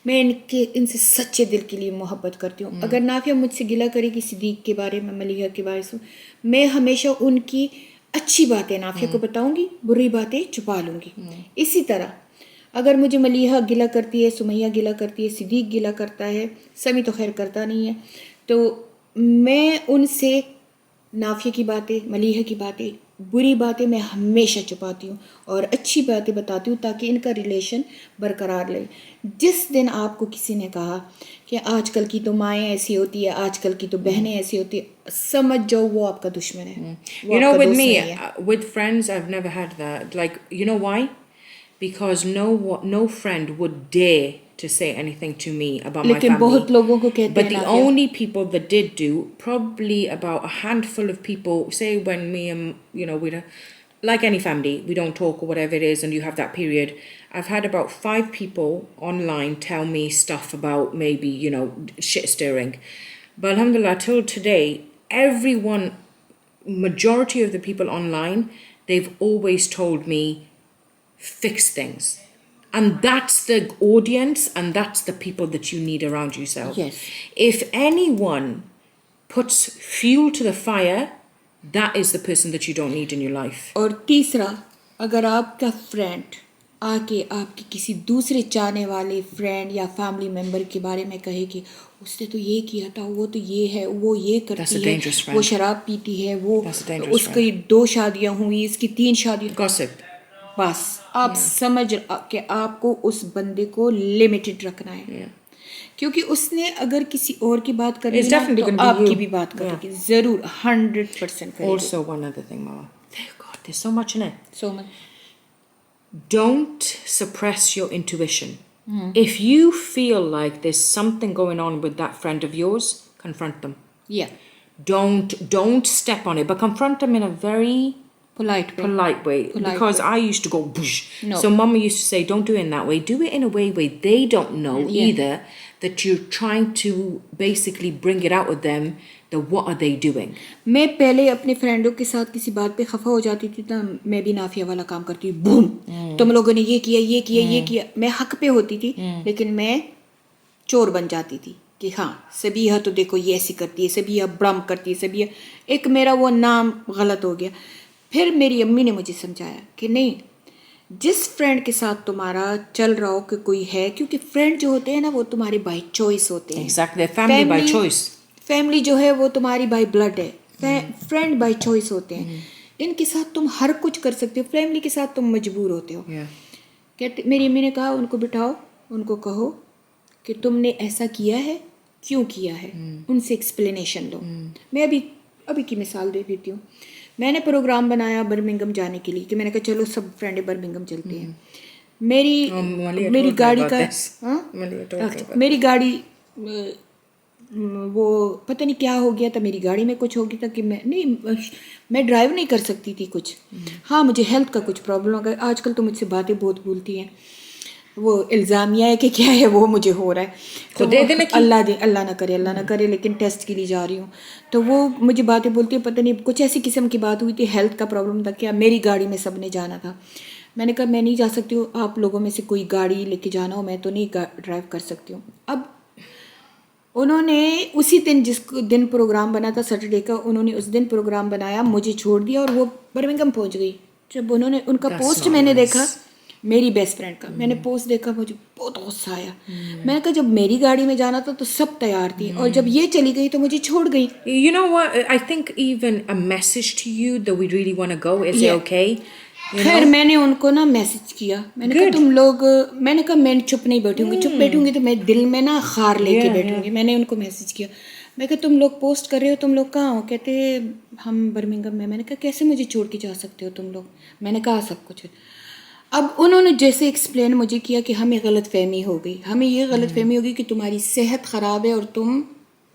[SPEAKER 1] मैं इनसे सच्चे दिल के लिए मोहब्बत करती हूँ। अगर नाफिया मुझसे गिला करेगी सिद्दीक के बारे में, मलिहा के बारे में, मैं हमेशा उनकी अच्छी बातें नाफिया को बताऊँगी, बुरी बातें छुपा लूँगी। इसी तरह अगर मुझे मलिहा गिला करती है, सुमैया गिला करती है, सिद्दीक गिला करता है, समी तो खैर करता नहीं है, तो मैं उनसे नाफिया की बातें, मलिहा की बातें, बुरी बातें मैं हमेशा छुपाती हूँ और अच्छी बातें बताती हूँ ताकि इनका रिलेशन बरकरार रहे। जिस दिन आपको किसी ने कहा कि आजकल की तो माएँ ऐसी होती है, आजकल की तो बहनें ऐसी होती है, समझ जाओ वो आपका दुश्मन है। वो
[SPEAKER 2] You know,
[SPEAKER 1] आपका
[SPEAKER 2] with
[SPEAKER 1] दोस्त
[SPEAKER 2] me,
[SPEAKER 1] नहीं है।
[SPEAKER 2] with friends, I've never had that. Like, you know why? Because no friend would dare to say anything to me about my
[SPEAKER 1] लेकिन
[SPEAKER 2] family.
[SPEAKER 1] बहुत लोगों को कहते
[SPEAKER 2] But
[SPEAKER 1] हैं
[SPEAKER 2] the
[SPEAKER 1] Nafia,
[SPEAKER 2] only people that did do, probably about a handful of people, say when me and, you know, we're like any family, we don't talk or whatever it is, and you have that period. I've had about 5 people online tell me stuff about maybe, you know, shit stirring. But alhamdulillah, till today, everyone, majority of the people online, they've always told me, fix things. And that's the audience and that's the people that you need around yourself.
[SPEAKER 1] Yes.
[SPEAKER 2] If anyone puts fuel to the fire, that is the person that you don't need in your life.
[SPEAKER 1] और तीसरा, अगर आपका friend आके आपके किसी दूसरे चाहने वाले फ्रेंड या फैमिली मेम्बर के बारे में कहे कि उसने तो ये किया था, वो तो ये है, वो ये
[SPEAKER 2] That's a
[SPEAKER 1] करती
[SPEAKER 2] dangerous
[SPEAKER 1] है,
[SPEAKER 2] friend.
[SPEAKER 1] वो शराब पीती है, वो
[SPEAKER 2] That's a dangerous
[SPEAKER 1] उसकी 2 शादियां हुई, इसकी 3 शादियां,
[SPEAKER 2] Gossip.
[SPEAKER 1] बस आप समझ कि आपको उस बंदे को लिमिटेड रखना है। क्योंकि उसने अगर किसी और की बात करी
[SPEAKER 2] It's
[SPEAKER 1] ना,
[SPEAKER 2] definitely
[SPEAKER 1] तो
[SPEAKER 2] gonna be
[SPEAKER 1] आपकी
[SPEAKER 2] you.
[SPEAKER 1] भी बात करेगी, ज़रूर 100% करेगी।
[SPEAKER 2] Also, one other thing, Mama. God, there's so much in it.
[SPEAKER 1] So much.
[SPEAKER 2] Don't suppress your intuition. If you feel like there's something going on with that friend of yours, confront them.
[SPEAKER 1] Yeah.
[SPEAKER 2] Don't step on it, but confront them in a very
[SPEAKER 1] Polite way.
[SPEAKER 2] polite way.
[SPEAKER 1] Polite
[SPEAKER 2] Because
[SPEAKER 1] way.
[SPEAKER 2] I used to go boosh.
[SPEAKER 1] No.
[SPEAKER 2] So Mama used to say, don't do it in that way. Do it in a way where they don't know
[SPEAKER 1] Yeah.
[SPEAKER 2] either that you're trying to basically bring it out of them. That what are they doing?
[SPEAKER 1] मैं पहले अपने फ्रेंडों के साथ किसी बात पे खफा हो जाती थी तो मैं भी नाफिया वाला काम करती हूँ, बूम, तुम लोगों ने ये किया, ये किया, ये किया। मैं हक पे होती थी, लेकिन मैं चोर बन जाती थी। कि हाँ सबिया तो देखो ये ऐसी करती है, सबिया ब्रम करती है, सबिया, एक मेरा वो नाम गलत हो गया। फिर मेरी अम्मी ने मुझे समझाया कि नहीं, जिस फ्रेंड के साथ तुम्हारा चल रहा हो कि कोई है, क्योंकि फ्रेंड जो होते हैं ना वो तुम्हारे बाय चॉइस होते हैं।
[SPEAKER 2] Exactly, family by choice.
[SPEAKER 1] Family जो है वो तुम्हारी बाय ब्लड है, फ्रेंड बाय चॉइस होते हैं। इनके साथ तुम हर कुछ कर सकते हो, फैमिली के साथ तुम मजबूर होते हो।
[SPEAKER 2] Yeah.
[SPEAKER 1] कहते, मेरी अम्मी ने कहा उनको बिठाओ, उनको कहो कि तुमने ऐसा किया है, क्यों किया है, उनसे एक्सप्लेनेशन दो। मैं अभी की मिसाल दे देती हूँ। मैंने प्रोग्राम बनाया बर्मिंघम जाने के लिए कि मैंने कहा चलो सब फ्रेंड बर्मिंघम चलते हैं। मेरी गाड़ी का मेरी गाड़ी वो पता नहीं क्या हो गया था, मेरी गाड़ी में कुछ हो गया था कि मैं ड्राइव नहीं कर सकती थी कुछ। हाँ, मुझे हेल्थ का कुछ प्रॉब्लम हो गया। आजकल तो मुझसे बातें बहुत भूलती हैं, वो इल्ज़ामिया है कि क्या है वो मुझे हो रहा है, तो
[SPEAKER 2] दे देना कि
[SPEAKER 1] अल्लाह ना करे, लेकिन टेस्ट के लिए जा रही हूँ। तो वो मुझे बातें बोलती है, पता नहीं कुछ ऐसी किस्म की बात हुई थी, हेल्थ का प्रॉब्लम था क्या। मेरी गाड़ी में सबने जाना था। मैंने कहा मैं नहीं जा सकती हूँ, आप लोगों में से कोई गाड़ी लेके जाना हो, मैं तो नहीं ड्राइव कर सकती हूँ। अब उन्होंने उसी दिन जिस दिन प्रोग्राम बना था सैटरडे का, उन्होंने उस दिन प्रोग्राम बनाया, मुझे छोड़ दिया और वो बर्मिंघम पहुंच गई। जब उन्होंने उनका पोस्ट मैंने देखा, मेरी बेस्ट फ्रेंड का मैंने पोस्ट देखा, मुझे बहुत गुस्सा आया। मैंने कहा जब मेरी गाड़ी में जाना था तो सब तैयार थी, और जब ये चली गई तो मुझे छोड़ गई।
[SPEAKER 2] You know what? I think even a message to you that we really want to go. Is it okay?
[SPEAKER 1] खैर मैंने उनको ना मैसेज किया, मैंने कहा तुम लोग, मैंने कहा मैं चुप नहीं बैठूंगी, चुप बैठूंगी तो मैं दिल में ना खार लेके बैठूंगी। मैंने उनको मैसेज किया, मैं कहा तुम लोग पोस्ट कर रहे हो, तुम लोग कहाँ हो? कहते हम बर्मिंघम में। मैंने कहा कैसे मुझे छोड़ के जा सकते हो तुम लोग? मैंने कहा सब कुछ। अब उन्होंने जैसे एक्सप्लेन मुझे किया कि हमें गलत फहमी हो गई, हमें ये गलत फहमी हो गई कि तुम्हारी सेहत ख़राब है और तुम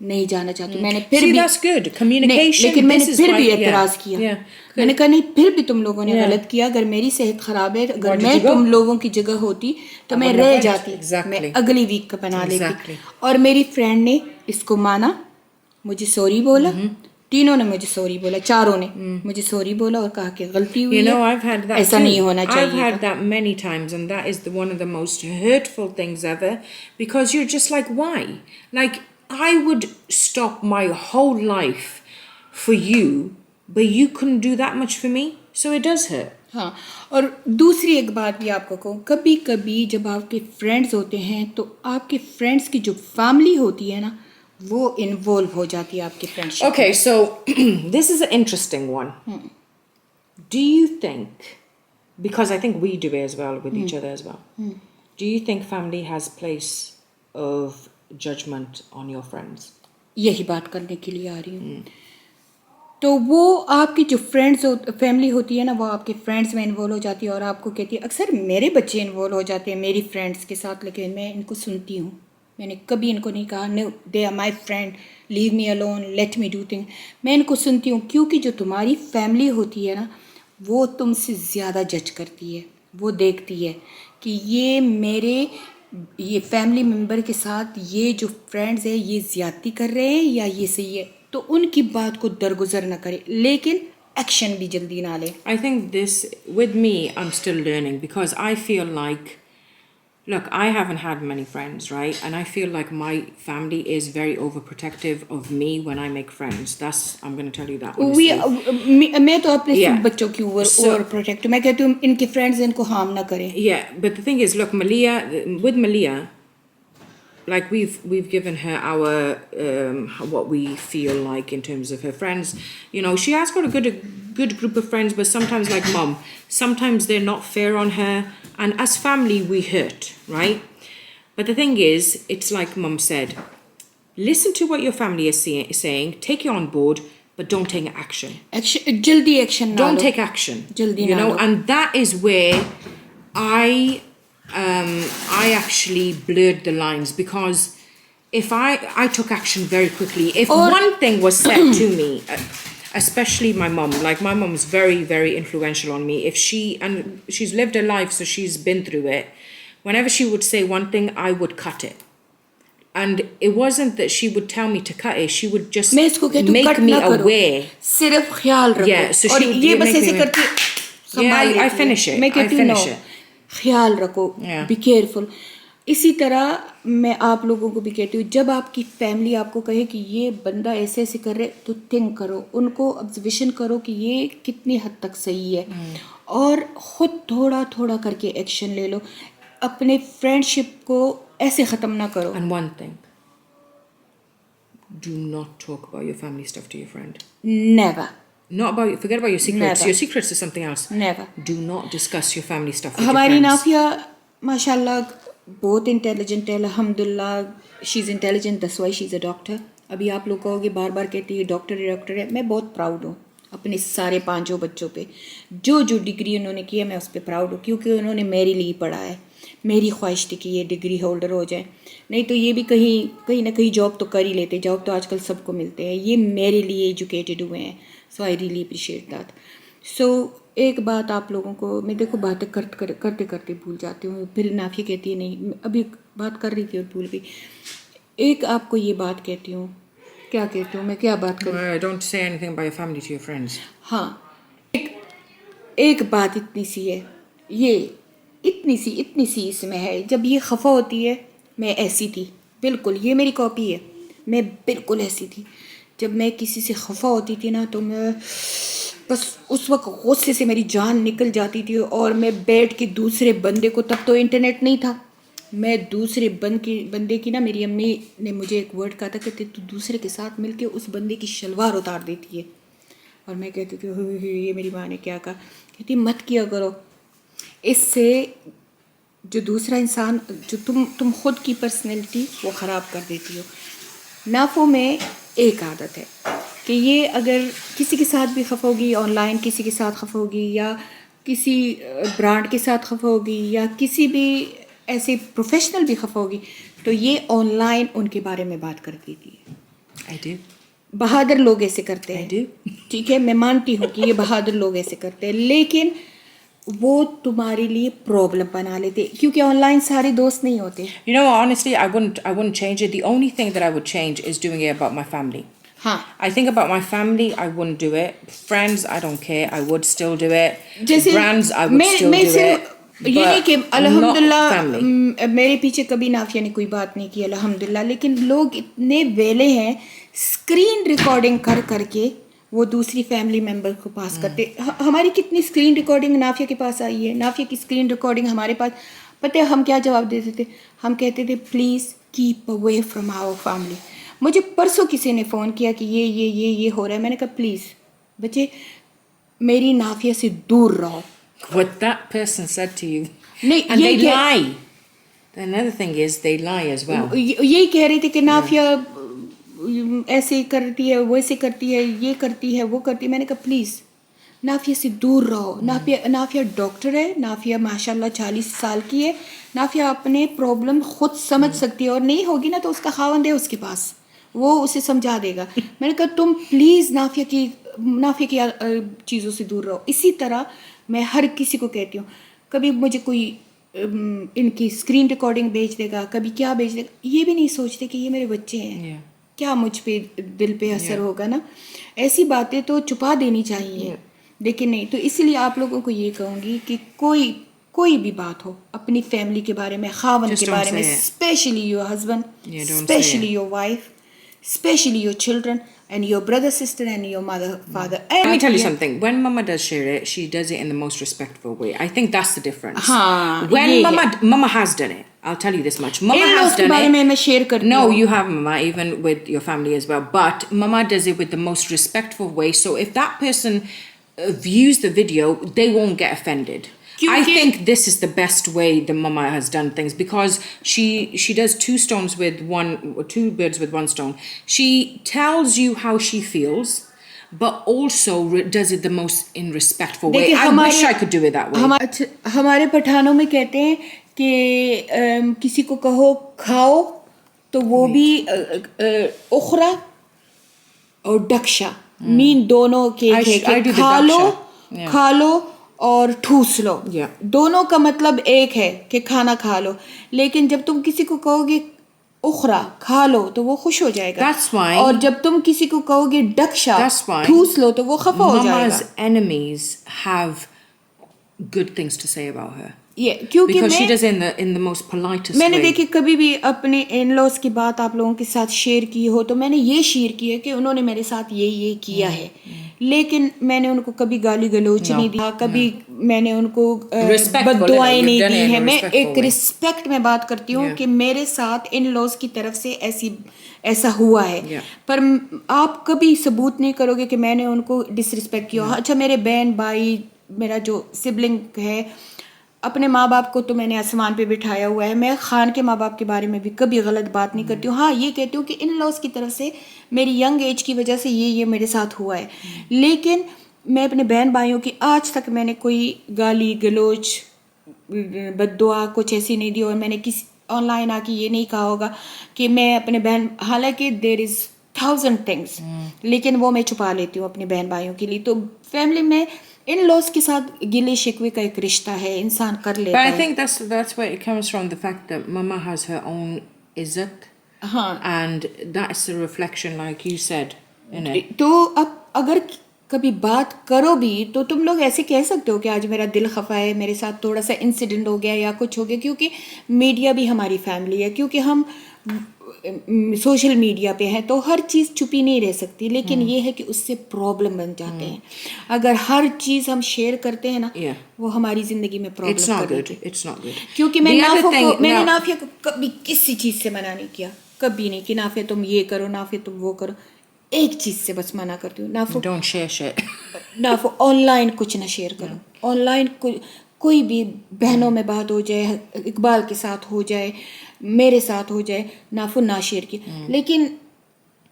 [SPEAKER 1] नहीं जाना चाहती। मैंने फिर भी
[SPEAKER 2] that's good. Communication.
[SPEAKER 1] लेकिन मैंने
[SPEAKER 2] This is
[SPEAKER 1] फिर भी
[SPEAKER 2] why-
[SPEAKER 1] एतराज़ किया।
[SPEAKER 2] Yeah.
[SPEAKER 1] मैंने कहा नहीं, फिर भी तुम लोगों ने गलत किया। अगर मेरी सेहत ख़राब है, अगर मैं तुम लोगों की जगह होती तो मैं रह जाती, मैं अगली वीक का बना लेती। और मेरी फ्रेंड ने इसको माना, मुझे सॉरी बोला, तीनों ने मुझे सॉरी बोला, चारों ने मुझे सॉरी बोला और कहा कि गलती हुई है,
[SPEAKER 2] I've had that
[SPEAKER 1] ऐसा
[SPEAKER 2] too.
[SPEAKER 1] नहीं होना चाहिए।
[SPEAKER 2] I've had that many times, and that is one of the most hurtful things ever, because you're just like, why? Like, I would stop my whole life for you, but you couldn't do that much for me, so it does hurt.
[SPEAKER 1] हाँ, और दूसरी एक बात भी आपको कहूँ, कभी कभी जब आपके फ्रेंड्स होते हैं तो आपके फ्रेंड्स की जो फैमिली होती है ना, वो इन्वॉल्व हो जाती है आपके friendship.
[SPEAKER 2] Okay, so this is an interesting one. Do you think, because I think we do it as well with each other as well, do you think family has place of judgment on your friends?
[SPEAKER 1] यही बात करने के लिए आ रही हूँ। तो वो आपकी जो फ्रेंड्स फैमिली होती है ना, वो आपके फ्रेंड्स में इन्वॉल्व हो जाती है और आपको कहती है। अक्सर मेरे बच्चे इन्वॉल्व हो जाते हैं मेरी फ्रेंड्स के साथ, लेकिन मैं इनको सुनती हूँ। मैंने कभी इनको नहीं कहा no, they are my friend, leave me alone, let me do thing. मैं इनको सुनती हूँ, क्योंकि जो तुम्हारी फैमिली होती है ना, वो तुमसे ज़्यादा जज करती है। वो देखती है कि ये फैमिली मेम्बर के साथ ये जो फ्रेंड्स है ये ज़्यादती कर रहे हैं या ये सही है, तो उनकी बात को दरगुजर ना करे, लेकिन एक्शन भी जल्दी ना ले।
[SPEAKER 2] I think this, with me, I'm still learning, because I feel like, look, I haven't had many friends, right? And I feel like my family is very overprotective of me when I make friends. I'm going to tell you that honestly.
[SPEAKER 1] मैं तो अपने सब बच्चों की over protect, मैं कहती हूँ इनके फ्रेंड्स इनको हार्म ना करें।
[SPEAKER 2] Yeah, but the thing is, look, with Malia, like we've given her our what we feel like in terms of her friends. You know, she has got a good group of friends, but sometimes, like mom, sometimes they're not fair on her, and as family we hurt, right? But the thing is, it's like mom said, listen to what your family is saying, take it on board, but don't take action.
[SPEAKER 1] जल्दी action ना लो।
[SPEAKER 2] Don't take action.
[SPEAKER 1] जल्दी
[SPEAKER 2] you
[SPEAKER 1] ना
[SPEAKER 2] know,
[SPEAKER 1] low.
[SPEAKER 2] and that is where I actually blurred the lines, because if I took action very quickly. If one thing was said to me, especially my mom, like my mom's very, very influential on me. If she's lived her life, so she's been through it. Whenever she would say one thing, I would cut it. And it wasn't that she would tell me to cut it, she would just make me aware.
[SPEAKER 1] सिर्फ ख्याल रखो।
[SPEAKER 2] Yeah, so
[SPEAKER 1] और
[SPEAKER 2] she would
[SPEAKER 1] ये बस
[SPEAKER 2] make
[SPEAKER 1] ऐसे
[SPEAKER 2] me
[SPEAKER 1] करती
[SPEAKER 2] Yeah, I finish it.
[SPEAKER 1] मैं कहती हूँ नो, ख्याल रखो,
[SPEAKER 2] Yeah.
[SPEAKER 1] Be careful. इसी तरह मैं आप लोगों को भी कहती हूँ, जब आपकी फैमिली आपको कहे कि ये बंदा ऐसे ऐसे कर रहे, तो थिंक करो, उनको ऑब्जर्वेशन करो कि ये कितनी हद तक सही है, और ख़ुद थोड़ा थोड़ा करके एक्शन ले लो. अपने फ्रेंडशिप को ऐसे ख़त्म ना करो.
[SPEAKER 2] And one thing, do not talk about your family stuff to your friend.
[SPEAKER 1] Never.
[SPEAKER 2] Not about, forget about your secrets.
[SPEAKER 1] Never.
[SPEAKER 2] Your secrets is something else.
[SPEAKER 1] Never.
[SPEAKER 2] Do not discuss your family stuff with
[SPEAKER 1] हमारी
[SPEAKER 2] your friends.
[SPEAKER 1] Nafia माशाल्लाह बहुत intelligent है, अल्हम्दुलिल्लाह she is intelligent, that's why she is a doctor. अभी आप लोग कहोगे बार बार कहती है डॉक्टर है. मैं बहुत प्राउड हूँ अपने सारे 5 बच्चों पे. जो जो डिग्री उन्होंने की है मैं उस पर प्राउड हूँ, क्योंकि उन्होंने मेरे लिए पढ़ा है. मेरी ख्वाहिश थी कि ये डिग्री होल्डर हो जाए, नहीं तो ये भी कहीं ना कहीं जॉब तो कर ही लेते. जॉब तो आजकल सबको मिलते हैं. ये मेरे लिए एजुकेटेड हुए हैं, सो आई रियली अप्रिशिएट दैट. सो एक बात आप लोगों को, मैं देखो बातें करते करते भूल जाती हूँ, फिर नाफिया कहती है नहीं अभी बात कर रही थी और भूल गई. एक आपको ये बात कहती हूँ, क्या कहती हूँ मैं, क्या बात करूँ.
[SPEAKER 2] Don't say anything about your family to your friends.
[SPEAKER 1] हाँ, एक बात इतनी सी है, ये इतनी सी इसमें है. जब ये खफा होती है, मैं ऐसी थी बिल्कुल, ये मेरी कॉपी है, मैं बिल्कुल ऐसी थी. जब मैं किसी से खफा होती थी ना, तो मैं बस उस वक्त गुस्से से मेरी जान निकल जाती थी, और मैं बैठ के दूसरे बंदे को, तब तो इंटरनेट नहीं था, मैं दूसरे बंदे की ना, मेरी अम्मी ने मुझे एक वर्ड कहा था कि तू दूसरे के साथ मिलके उस बंदे की शलवार उतार देती है. और मैं कहती थी ये मेरी माँ ने क्या कहा. कहती मत किया करो, इससे जो दूसरा इंसान, जो तुम खुद की पर्सनैलिटी वो ख़राब कर देती हो. नाफों में एक आदत है कि ये अगर किसी के साथ भी खफा होगी, ऑनलाइन किसी के साथ खफा होगी, या किसी ब्रांड के साथ खफा होगी, या किसी भी ऐसे प्रोफेशनल भी खफा होगी, तो ये ऑनलाइन उनके बारे में बात कर देती है.
[SPEAKER 2] I do.
[SPEAKER 1] बहादुर लोग ऐसे करते
[SPEAKER 2] I
[SPEAKER 1] हैं,
[SPEAKER 2] do.
[SPEAKER 1] ठीक है, मैं मानती हूँ कि ये बहादुर लोग ऐसे करते हैं, लेकिन वो तुम्हारे लिए प्रॉब्लम बना लेते, क्योंकि ऑनलाइन सारे दोस्त नहीं होते.
[SPEAKER 2] You know, honestly, I wouldn't change it. The only thing that I would change is doing it about my family.
[SPEAKER 1] हाँ,
[SPEAKER 2] I think about my family, I wouldn't do it. Friends, I don't care. I would still do it.
[SPEAKER 1] जैसे
[SPEAKER 2] Brands, I would still do it.
[SPEAKER 1] ये नहीं कि
[SPEAKER 2] But not
[SPEAKER 1] अल्हम्दुलिल्लाह
[SPEAKER 2] family.
[SPEAKER 1] मेरे पीछे कभी नाफिया ने कोई बात नहीं की अल्हम्दुलिल्लाह, लेकिन लोग इतने वेले हैं, स्क्रीन रिकॉर्डिंग कर करके वो दूसरी फैमिली मेम्बर को पास करते. हमारी कितनी स्क्रीन रिकॉर्डिंग नाफिया के पास आई है, नाफिया की स्क्रीन रिकॉर्डिंग हमारे पास. पता है हम क्या जवाब देते थे? हम कहते थे please keep away from our family. मुझे परसों किसी ने फ़ोन किया कि ये हो रहा है. मैंने कहा प्लीज़ बच्चे मेरी नाफिया से दूर रहो.
[SPEAKER 2] What that person said to you.
[SPEAKER 1] नहीं,
[SPEAKER 2] And
[SPEAKER 1] ये
[SPEAKER 2] they lie. Another thing is they lie as well.
[SPEAKER 1] यही कह रहे थे कि नाफिया ऐसे करती है, वैसे करती है, ये करती है, वो करती है. मैंने कहा प्लीज़ नाफिया से दूर रहो. नाफिया डॉक्टर है, नाफिया माशाल्लाह 40 साल की है, नाफिया अपने प्रॉब्लम खुद समझ सकती है, और नहीं होगी ना तो उसका खावंद है उसके पास, वो उसे समझा देगा. मैंने कहा तुम प्लीज़ नाफिया की चीज़ों से दूर रहो. इसी तरह मैं हर किसी को कहती हूँ, कभी मुझे कोई इनकी स्क्रीन रिकॉर्डिंग भेज देगा, कभी क्या भेज देगा, ये भी नहीं सोचते कि ये मेरे बच्चे हैं. क्या मुझ पे दिल पे असर होगा ना. ऐसी बातें तो छुपा देनी चाहिए, लेकिन नहीं. तो इसलिए आप लोगों को ये कहूँगी कि कोई भी बात हो अपनी फैमिली के बारे में, खावन के बारे में, specially your husband, specially your wife, specially your children and your brother, sister, and your mother, father.
[SPEAKER 2] Let me tell you something. When Mama does share it, she does it in the most respectful way. I think that's the difference.
[SPEAKER 1] हाँ,
[SPEAKER 2] when Mama has done it, I'll tell you this much. Mama has done
[SPEAKER 1] बारे में मैं share करती
[SPEAKER 2] No,
[SPEAKER 1] हूँ.
[SPEAKER 2] you have Mama, even with your family as well. But Mama does it with the most respectful way. So if that person views the video, they won't get offended. I think this is the best way the Mama has done things, because she does two birds with one stone. She tells you how she feels, but also does it the most in respectful way. I wish I could do it that way.
[SPEAKER 1] हमारे पठानों में कहते हैं कि किसी को कहो खाओ तो वो भी उखरा और डक्षा मीन दोनों के खा लो और ठूस लो. दोनों का मतलब एक है कि खाना खा लो, लेकिन जब तुम किसी को कहोगे उखरा खा लो तो वो खुश हो जाएगा.
[SPEAKER 2] That's why.
[SPEAKER 1] और जब तुम किसी को कहोगे डक्षा ठूस लो तो वो खफा हो जाएगा.
[SPEAKER 2] Mama's enemies have good things to say about her.
[SPEAKER 1] क्योंकि
[SPEAKER 2] because she
[SPEAKER 1] मैं
[SPEAKER 2] does it in the most politest
[SPEAKER 1] मैंने
[SPEAKER 2] way.
[SPEAKER 1] देखिए कभी भी अपने इन लॉज की बात आप लोगों के साथ शेयर की हो तो मैंने ये शेयर किया कि उन्होंने मेरे साथ ये किया है, लेकिन मैंने उनको कभी गाली गलौज नहीं दिया, कभी मैंने उनको
[SPEAKER 2] Respectful,
[SPEAKER 1] बद्दुआएं
[SPEAKER 2] you've
[SPEAKER 1] नहीं
[SPEAKER 2] done
[SPEAKER 1] दी
[SPEAKER 2] it in
[SPEAKER 1] है.
[SPEAKER 2] a
[SPEAKER 1] मैं
[SPEAKER 2] respectful
[SPEAKER 1] एक
[SPEAKER 2] way.
[SPEAKER 1] रिस्पेक्ट में बात करती हूँ
[SPEAKER 2] Yeah.
[SPEAKER 1] कि मेरे साथ इन लॉज की तरफ से ऐसा हुआ है.
[SPEAKER 2] Yeah.
[SPEAKER 1] पर आप कभी सबूत नहीं करोगे कि मैंने उनको डिसरिस्पेक्ट किया. अच्छा, मेरे बहन भाई, मेरा जो सिबलिंग है, अपने माँ बाप को तो मैंने आसमान पे बिठाया हुआ है. मैं खान के माँ बाप के बारे में भी कभी गलत बात नहीं करती हूँ. हाँ, ये कहती हूँ कि इन लॉज की तरफ से मेरी यंग एज की वजह से ये मेरे साथ हुआ है. लेकिन मैं अपने बहन भाइयों की आज तक मैंने कोई गाली गलोच बद्दुआ कुछ ऐसी नहीं दी. और मैंने किसी ऑनलाइन आके ये नहीं कहा होगा कि मैं अपने बहन, हालांकि देयर इज़ 1000 थिंग्स, लेकिन वो मैं छुपा लेती हूँ अपने बहन भाइयों के लिए. तो फैमिली में इन लॉज के साथ गिले शिकवे का एक रिश्ता है, इंसान कर लेता
[SPEAKER 2] But I
[SPEAKER 1] है.
[SPEAKER 2] think that's where it comes from, the fact that Mama has her own izzat,
[SPEAKER 1] हाँ,
[SPEAKER 2] and that's a reflection, like you said, innit?
[SPEAKER 1] तो अब अगर कभी बात करो भी तो तुम लोग ऐसे कह सकते हो कि आज मेरा दिल खफा है, मेरे साथ थोड़ा सा इंसिडेंट हो गया या कुछ हो गया, क्योंकि मीडिया भी हमारी फैमिली है, क्योंकि हम सोशल मीडिया पे हैं तो हर चीज़ छुपी नहीं रह सकती. लेकिन ये है कि उससे प्रॉब्लम बन जाते हैं. अगर हर चीज़ हम शेयर करते हैं ना,
[SPEAKER 2] Yeah.
[SPEAKER 1] वो हमारी ज़िंदगी में
[SPEAKER 2] It's
[SPEAKER 1] प्रॉब्लम
[SPEAKER 2] not
[SPEAKER 1] करेगी.
[SPEAKER 2] good. It's not good.
[SPEAKER 1] क्योंकि
[SPEAKER 2] The other thing,
[SPEAKER 1] मैंने
[SPEAKER 2] now-
[SPEAKER 1] नाफिया को कभी किसी चीज़ से मना नहीं किया, कभी नहीं कि नाफिया तुम ये करो, नाफिया तुम वो करो. एक चीज़ से बस मना करती हूँ, नाफो
[SPEAKER 2] Don't share shit.
[SPEAKER 1] ऑनलाइन कुछ ना शेयर करो. ऑनलाइन कोई भी बहनों में बात हो जाए, इकबाल के साथ हो जाए, मेरे साथ हो जाए, नाफो ना शेयर की. लेकिन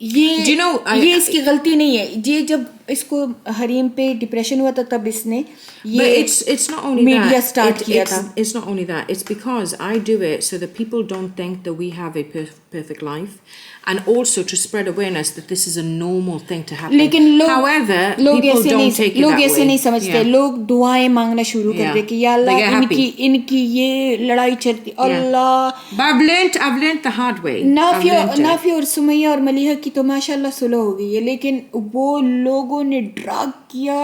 [SPEAKER 1] ये
[SPEAKER 2] Do you know,
[SPEAKER 1] ये इसकी गलती नहीं है. ये जब इसको हरीम पे डिप्रेशन हुआ था तब इसने
[SPEAKER 2] But
[SPEAKER 1] ये
[SPEAKER 2] it's not only
[SPEAKER 1] media
[SPEAKER 2] that.
[SPEAKER 1] Start किया था.
[SPEAKER 2] It's not only that. It's because I do it so that people don't think that we have a perfect life, and also to spread awareness that this is a normal thing to happen.
[SPEAKER 1] लेकिन
[SPEAKER 2] however,
[SPEAKER 1] लोग
[SPEAKER 2] people
[SPEAKER 1] ऐसे
[SPEAKER 2] don't take it
[SPEAKER 1] लोग
[SPEAKER 2] that
[SPEAKER 1] ऐसे
[SPEAKER 2] way.
[SPEAKER 1] नहीं समझते.
[SPEAKER 2] Yeah.
[SPEAKER 1] लोग दुआएं मांगना शुरू कर
[SPEAKER 2] Yeah.
[SPEAKER 1] दे कि या
[SPEAKER 2] They
[SPEAKER 1] अल्लाह
[SPEAKER 2] get happy.
[SPEAKER 1] इनकी ये लड़ाई चलती. अल्लाह,
[SPEAKER 2] But I've learned the hard way.
[SPEAKER 1] Nafia और सुमैया और मलिहा की तो माशाल्लाह सुलह हो गई है, लेकिन वो लोगों ने ड्रग किया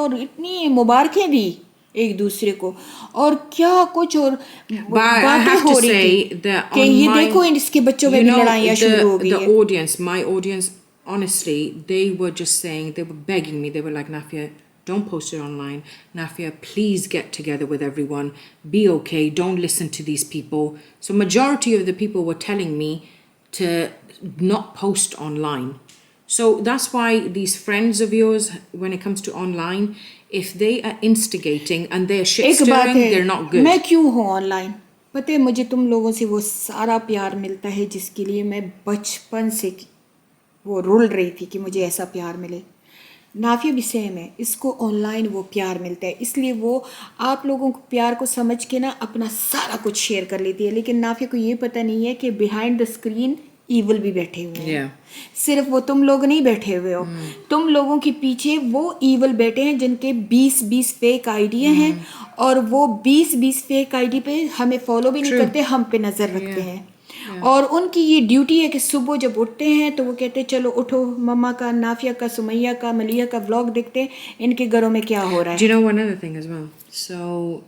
[SPEAKER 1] और इतनी मुबारकें दी एक दूसरे को और क्या कुछ और बातें
[SPEAKER 2] have
[SPEAKER 1] हो
[SPEAKER 2] to
[SPEAKER 1] रही
[SPEAKER 2] say
[SPEAKER 1] थी
[SPEAKER 2] that
[SPEAKER 1] कि
[SPEAKER 2] on
[SPEAKER 1] ये
[SPEAKER 2] my-
[SPEAKER 1] देखो इसके बच्चों में
[SPEAKER 2] you
[SPEAKER 1] भी
[SPEAKER 2] know,
[SPEAKER 1] लड़ाइयाँ शुरू हो गई
[SPEAKER 2] the
[SPEAKER 1] है.
[SPEAKER 2] audience, my audience, honestly, they were just saying, they were begging me, they were like, Nafia, don't post it online. Nafia, please get together with everyone. Be okay. Don't listen to these people. So majority of the people were telling me to not post online. So that's why these friends of yours, when it comes to online, if they are instigating and they're shit
[SPEAKER 1] एक बात
[SPEAKER 2] stirring,
[SPEAKER 1] है,
[SPEAKER 2] they're not good.
[SPEAKER 1] मैं क्यों हूँ online? पता है मुझे तुम लोगों से वो सारा प्यार मिलता है जिसके लिए मैं बचपन से वो रुल रही थी कि मुझे ऐसा प्यार मिले. नाफिया भी सेम है, इसको ऑनलाइन वो प्यार मिलता है, इसलिए वो आप लोगों को प्यार को समझ के ना अपना सारा कुछ शेयर कर लेती है. लेकिन नाफिया को ये पता नहीं है कि बिहाइंड द स्क्रीन ईवल भी बैठे हुए हैं.
[SPEAKER 2] Yeah.
[SPEAKER 1] सिर्फ वो तुम लोग नहीं बैठे हुए हो, तुम लोगों के पीछे वो ईवल बैठे हैं जिनके 20 फेक आईडिया हैं और वो 20 फेक आईडी पे हमें फॉलो भी नहीं करते, हम पे नज़र रखते हैं. और उनकी ये ड्यूटी है कि सुबह जब उठते हैं तो वो कहते हैं चलो उठो, मम्मा का, नाफिया का, सुमैया का, मलिया का व्लॉग देखते हैं, इनके घरों में क्या हो रहा
[SPEAKER 2] Do
[SPEAKER 1] है.
[SPEAKER 2] you know one other thing as well? So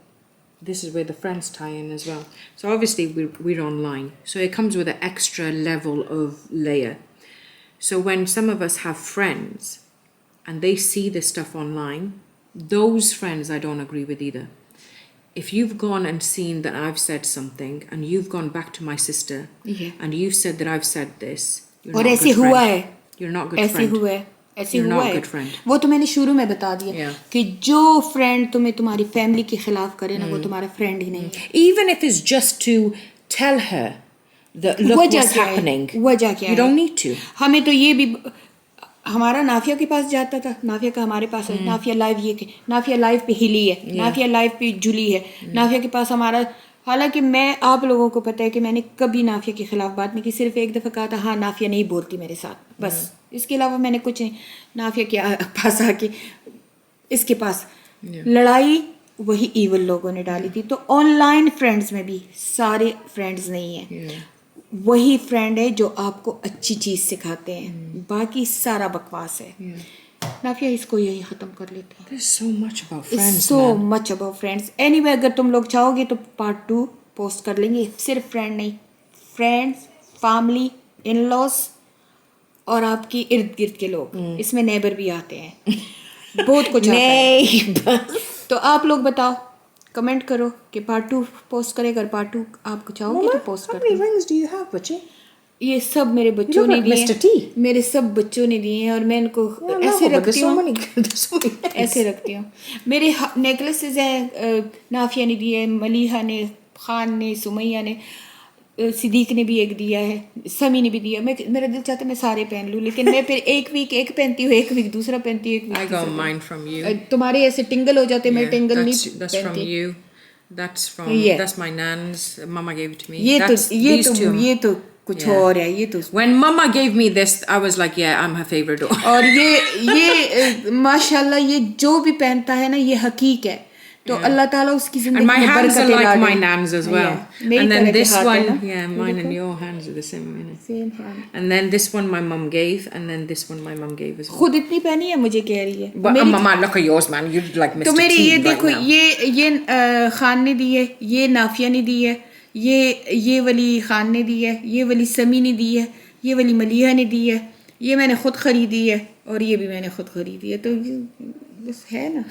[SPEAKER 2] this is where the friends tie in as well. So obviously we're online, so it comes with an extra level of layer. So when some of us have friends and they see this stuff online, those friends I don't agree with either. If you've gone and seen that I've said something and you've gone back to my sister
[SPEAKER 1] Yeah.
[SPEAKER 2] and you've said that I've said this, you're
[SPEAKER 1] और
[SPEAKER 2] not a
[SPEAKER 1] ऐसे
[SPEAKER 2] good
[SPEAKER 1] हुआ
[SPEAKER 2] friend.
[SPEAKER 1] है,
[SPEAKER 2] You're not a good
[SPEAKER 1] ऐसे
[SPEAKER 2] friend.
[SPEAKER 1] हुआ है, ऐसे
[SPEAKER 2] You're
[SPEAKER 1] हुआ
[SPEAKER 2] not a
[SPEAKER 1] है.
[SPEAKER 2] good friend.
[SPEAKER 1] वो तो मैंने शुरू में बता दिया
[SPEAKER 2] Yeah.
[SPEAKER 1] कि जो फ्रेंड तुम्हें तुम्हारी फैमिली के खिलाफ करे ना वो तुम्हारा फ्रेंड ही नहीं है.
[SPEAKER 2] Even if it's just to tell her that look
[SPEAKER 1] वजह
[SPEAKER 2] what's
[SPEAKER 1] क्या है?
[SPEAKER 2] happening,
[SPEAKER 1] वजह क्या
[SPEAKER 2] you
[SPEAKER 1] है?
[SPEAKER 2] don't need to.
[SPEAKER 1] हमें तो ये भी हमारा नाफिया के पास जाता था, नाफिया का हमारे पास है, नाफिया लाइव ये के, नाफिया लाइव पे हिली है, नाफिया लाइव पे झुली है, नाफिया के पास हमारा. हालांकि मैं, आप लोगों को पता है कि मैंने कभी नाफिया के खिलाफ बात नहीं की, सिर्फ एक दफ़ा कहा था हाँ नाफिया नहीं बोलती मेरे साथ, बस. इसके अलावा मैंने कुछ नहीं. नाफिया के पास आके इसके पास लड़ाई वही ईवल लोगों ने डाली थी. तो ऑनलाइन फ्रेंड्स में भी सारे फ्रेंड्स नहीं हैं. वही फ्रेंड है जो आपको अच्छी चीज़ सिखाते हैं, बाकी सारा बकवास है. नाफिया इसको यही ख़त्म कर लेते हैं.
[SPEAKER 2] There's so much about
[SPEAKER 1] It's
[SPEAKER 2] friends,
[SPEAKER 1] so
[SPEAKER 2] man.
[SPEAKER 1] much about friends. Anyway, अगर तुम लोग चाहोगे तो पार्ट 2 पोस्ट कर लेंगे. सिर्फ फ्रेंड नहीं, फ्रेंड्स, फैमिली, इन लॉज और आपकी इर्द गिर्द के लोग. इसमें नेबर भी आते हैं. बहुत कुछ आता है. तो आप लोग बताओ, कमेंट करो कि पार्ट 2 पोस्ट करें. अगर पार्ट 2 आप चाहोगे तो पोस्ट
[SPEAKER 2] How
[SPEAKER 1] कर
[SPEAKER 2] many
[SPEAKER 1] दो.
[SPEAKER 2] rings do you have, बच्चे?
[SPEAKER 1] ये सब मेरे बच्चों
[SPEAKER 2] look
[SPEAKER 1] ने
[SPEAKER 2] like
[SPEAKER 1] दिए
[SPEAKER 2] Mr. T.
[SPEAKER 1] मेरे सब बच्चों ने दिए हैं और मैं इनको
[SPEAKER 2] Yeah,
[SPEAKER 1] ऐसे
[SPEAKER 2] no, but
[SPEAKER 1] रखती
[SPEAKER 2] there's so
[SPEAKER 1] हूँ.
[SPEAKER 2] many. There's so many rings.
[SPEAKER 1] ऐसे रखती हूँ. मेरे नेकलेसेस हैं, नाफिया ने दिए, मलीहा ने, खान ने, सुमैया ने, सिद्दीक ने भी एक दिया है, समी ने भी दिया. मैं मेरा दिल चाहता है मैं सारे पहन लूँ, लेकिन मैं फिर एक वीक एक पहनती हूँ, एक वीक दूसरा पहनती हूँ, एक
[SPEAKER 2] I
[SPEAKER 1] week
[SPEAKER 2] got mine from you.
[SPEAKER 1] तुम्हारे ऐसे टिंगल हो जाते, मैं
[SPEAKER 2] Yeah,
[SPEAKER 1] टिंगल
[SPEAKER 2] that's
[SPEAKER 1] नहीं
[SPEAKER 2] from
[SPEAKER 1] पहनती.
[SPEAKER 2] you. That's from
[SPEAKER 1] Yeah.
[SPEAKER 2] that's my nan's. Mama gave it to me.
[SPEAKER 1] ये
[SPEAKER 2] That's
[SPEAKER 1] तो ये
[SPEAKER 2] these
[SPEAKER 1] तो
[SPEAKER 2] two.
[SPEAKER 1] ये तो कुछ
[SPEAKER 2] Yeah.
[SPEAKER 1] और है. ये तो
[SPEAKER 2] When Mama gave me this, I was like, yeah, I'm her favorite daughter.
[SPEAKER 1] और ये माशाल्लाह ये जो भी पहनता है ना ये हकीक है. तो अल्लाह ताला उसकी जिंदगी
[SPEAKER 2] And my
[SPEAKER 1] में
[SPEAKER 2] hands are
[SPEAKER 1] बरकतें La
[SPEAKER 2] like
[SPEAKER 1] they.
[SPEAKER 2] my nan's as well.
[SPEAKER 1] Yeah. मेरी
[SPEAKER 2] And then
[SPEAKER 1] तरह के
[SPEAKER 2] this
[SPEAKER 1] हाथ है
[SPEAKER 2] one,
[SPEAKER 1] ना.
[SPEAKER 2] yeah, mine and your hands are the same. Innit?
[SPEAKER 1] Same hand.
[SPEAKER 2] And then this one my mum gave, and then this one my mum gave as well.
[SPEAKER 1] खुद इतनी पहनी है मुझे कह रही है.
[SPEAKER 2] But
[SPEAKER 1] मेरी
[SPEAKER 2] Mama, look at yours, man. You're like Mr.
[SPEAKER 1] तो मेरी
[SPEAKER 2] T
[SPEAKER 1] ये
[SPEAKER 2] right
[SPEAKER 1] देखो
[SPEAKER 2] now.
[SPEAKER 1] ये खान ने दी है, ये नाफिया ने दी है, ये वाली खान ने दी है, ये वाली समी ने दी है, ये वाली मलिहा ने दी है, ये मैंने खुद खरीदी है और ये भी मैंने खुद खरीदी है. तो ये बस है ना.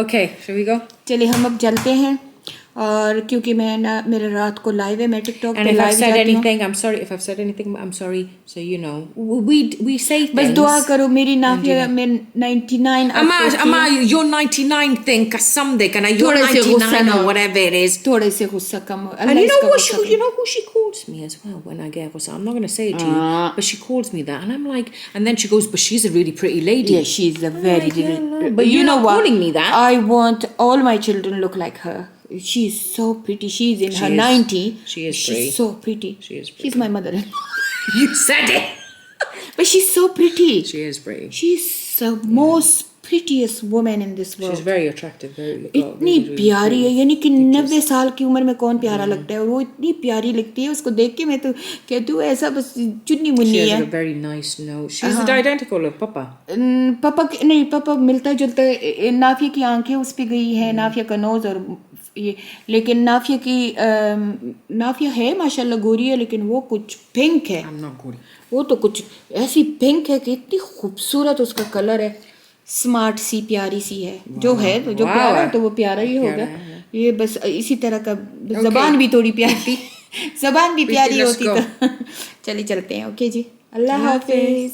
[SPEAKER 2] Okay, shall we go?
[SPEAKER 1] चलिए हम अब चलते हैं. और क्योंकि मैं ना मेरा रात को लाइव है, मैं टिकटॉक
[SPEAKER 2] And
[SPEAKER 1] पे
[SPEAKER 2] if I've
[SPEAKER 1] लाइव
[SPEAKER 2] said
[SPEAKER 1] जाती हूँ.
[SPEAKER 2] anything, I'm sorry. If I've said anything, I'm sorry. So you know, we say things.
[SPEAKER 1] बस दुआ करो मेरी नाफिया में 99
[SPEAKER 2] Amma, your 99 thing, kasamdik, and your
[SPEAKER 1] थोड़े से गुस्सा
[SPEAKER 2] 99
[SPEAKER 1] ना
[SPEAKER 2] or
[SPEAKER 1] हो.
[SPEAKER 2] whatever it is.
[SPEAKER 1] थोड़े से गुस्सा कम हो.
[SPEAKER 2] And
[SPEAKER 1] अल्लाह
[SPEAKER 2] you know
[SPEAKER 1] इसका
[SPEAKER 2] what
[SPEAKER 1] गुस्सा
[SPEAKER 2] you know who she calls me as well when I get gussa. I'm not going to say it to you, but she calls me that, and I'm like, and then she goes, but she's a really pretty lady.
[SPEAKER 1] Yeah, she's a very
[SPEAKER 2] like, yeah, no, but
[SPEAKER 1] but
[SPEAKER 2] you're
[SPEAKER 1] you know
[SPEAKER 2] not
[SPEAKER 1] what?
[SPEAKER 2] calling me that.
[SPEAKER 1] I want all my children look like her. She's so pretty. She's in her
[SPEAKER 2] is.
[SPEAKER 1] 90.
[SPEAKER 2] She is
[SPEAKER 1] She's
[SPEAKER 2] pretty.
[SPEAKER 1] so pretty.
[SPEAKER 2] She is
[SPEAKER 1] She's my mother.
[SPEAKER 2] You said it.
[SPEAKER 1] But she's so pretty.
[SPEAKER 2] She is pretty.
[SPEAKER 1] She's the most prettiest woman in this world.
[SPEAKER 2] She's very attractive. Very.
[SPEAKER 1] इतनी प्यारी है, यानी कि 90 साल की उम्र में कौन प्यारा लगता है, और वो इतनी प्यारी लगती है. उसको देख के मैं तो कहती हूँ ऐसा बस चुन्नी
[SPEAKER 2] She
[SPEAKER 1] मुन्नी
[SPEAKER 2] has
[SPEAKER 1] है.
[SPEAKER 2] a very nice nose. She's the identical of Papa.
[SPEAKER 1] पापा मिलता जुलता है. नाफिया की आंखें उस पे गई है, नाफिया का नोज और ये, लेकिन नाफिया की नाफिया है माशाल्लाह गोरी है, लेकिन वो कुछ पिंक है.
[SPEAKER 2] I'm not good.
[SPEAKER 1] वो तो कुछ ऐसी पिंक है कि इतनी खूबसूरत उसका कलर है. स्मार्ट सी प्यारी सी है. जो है तो जो प्यारा है तो वो प्यारा ही होगा. ये बस इसी तरह का. जबान भी थोड़ी प्यारी जबान भी प्यारी
[SPEAKER 2] let's
[SPEAKER 1] होती तो. चलिए चलते हैं. ओके जी, अल्लाह हाफिज.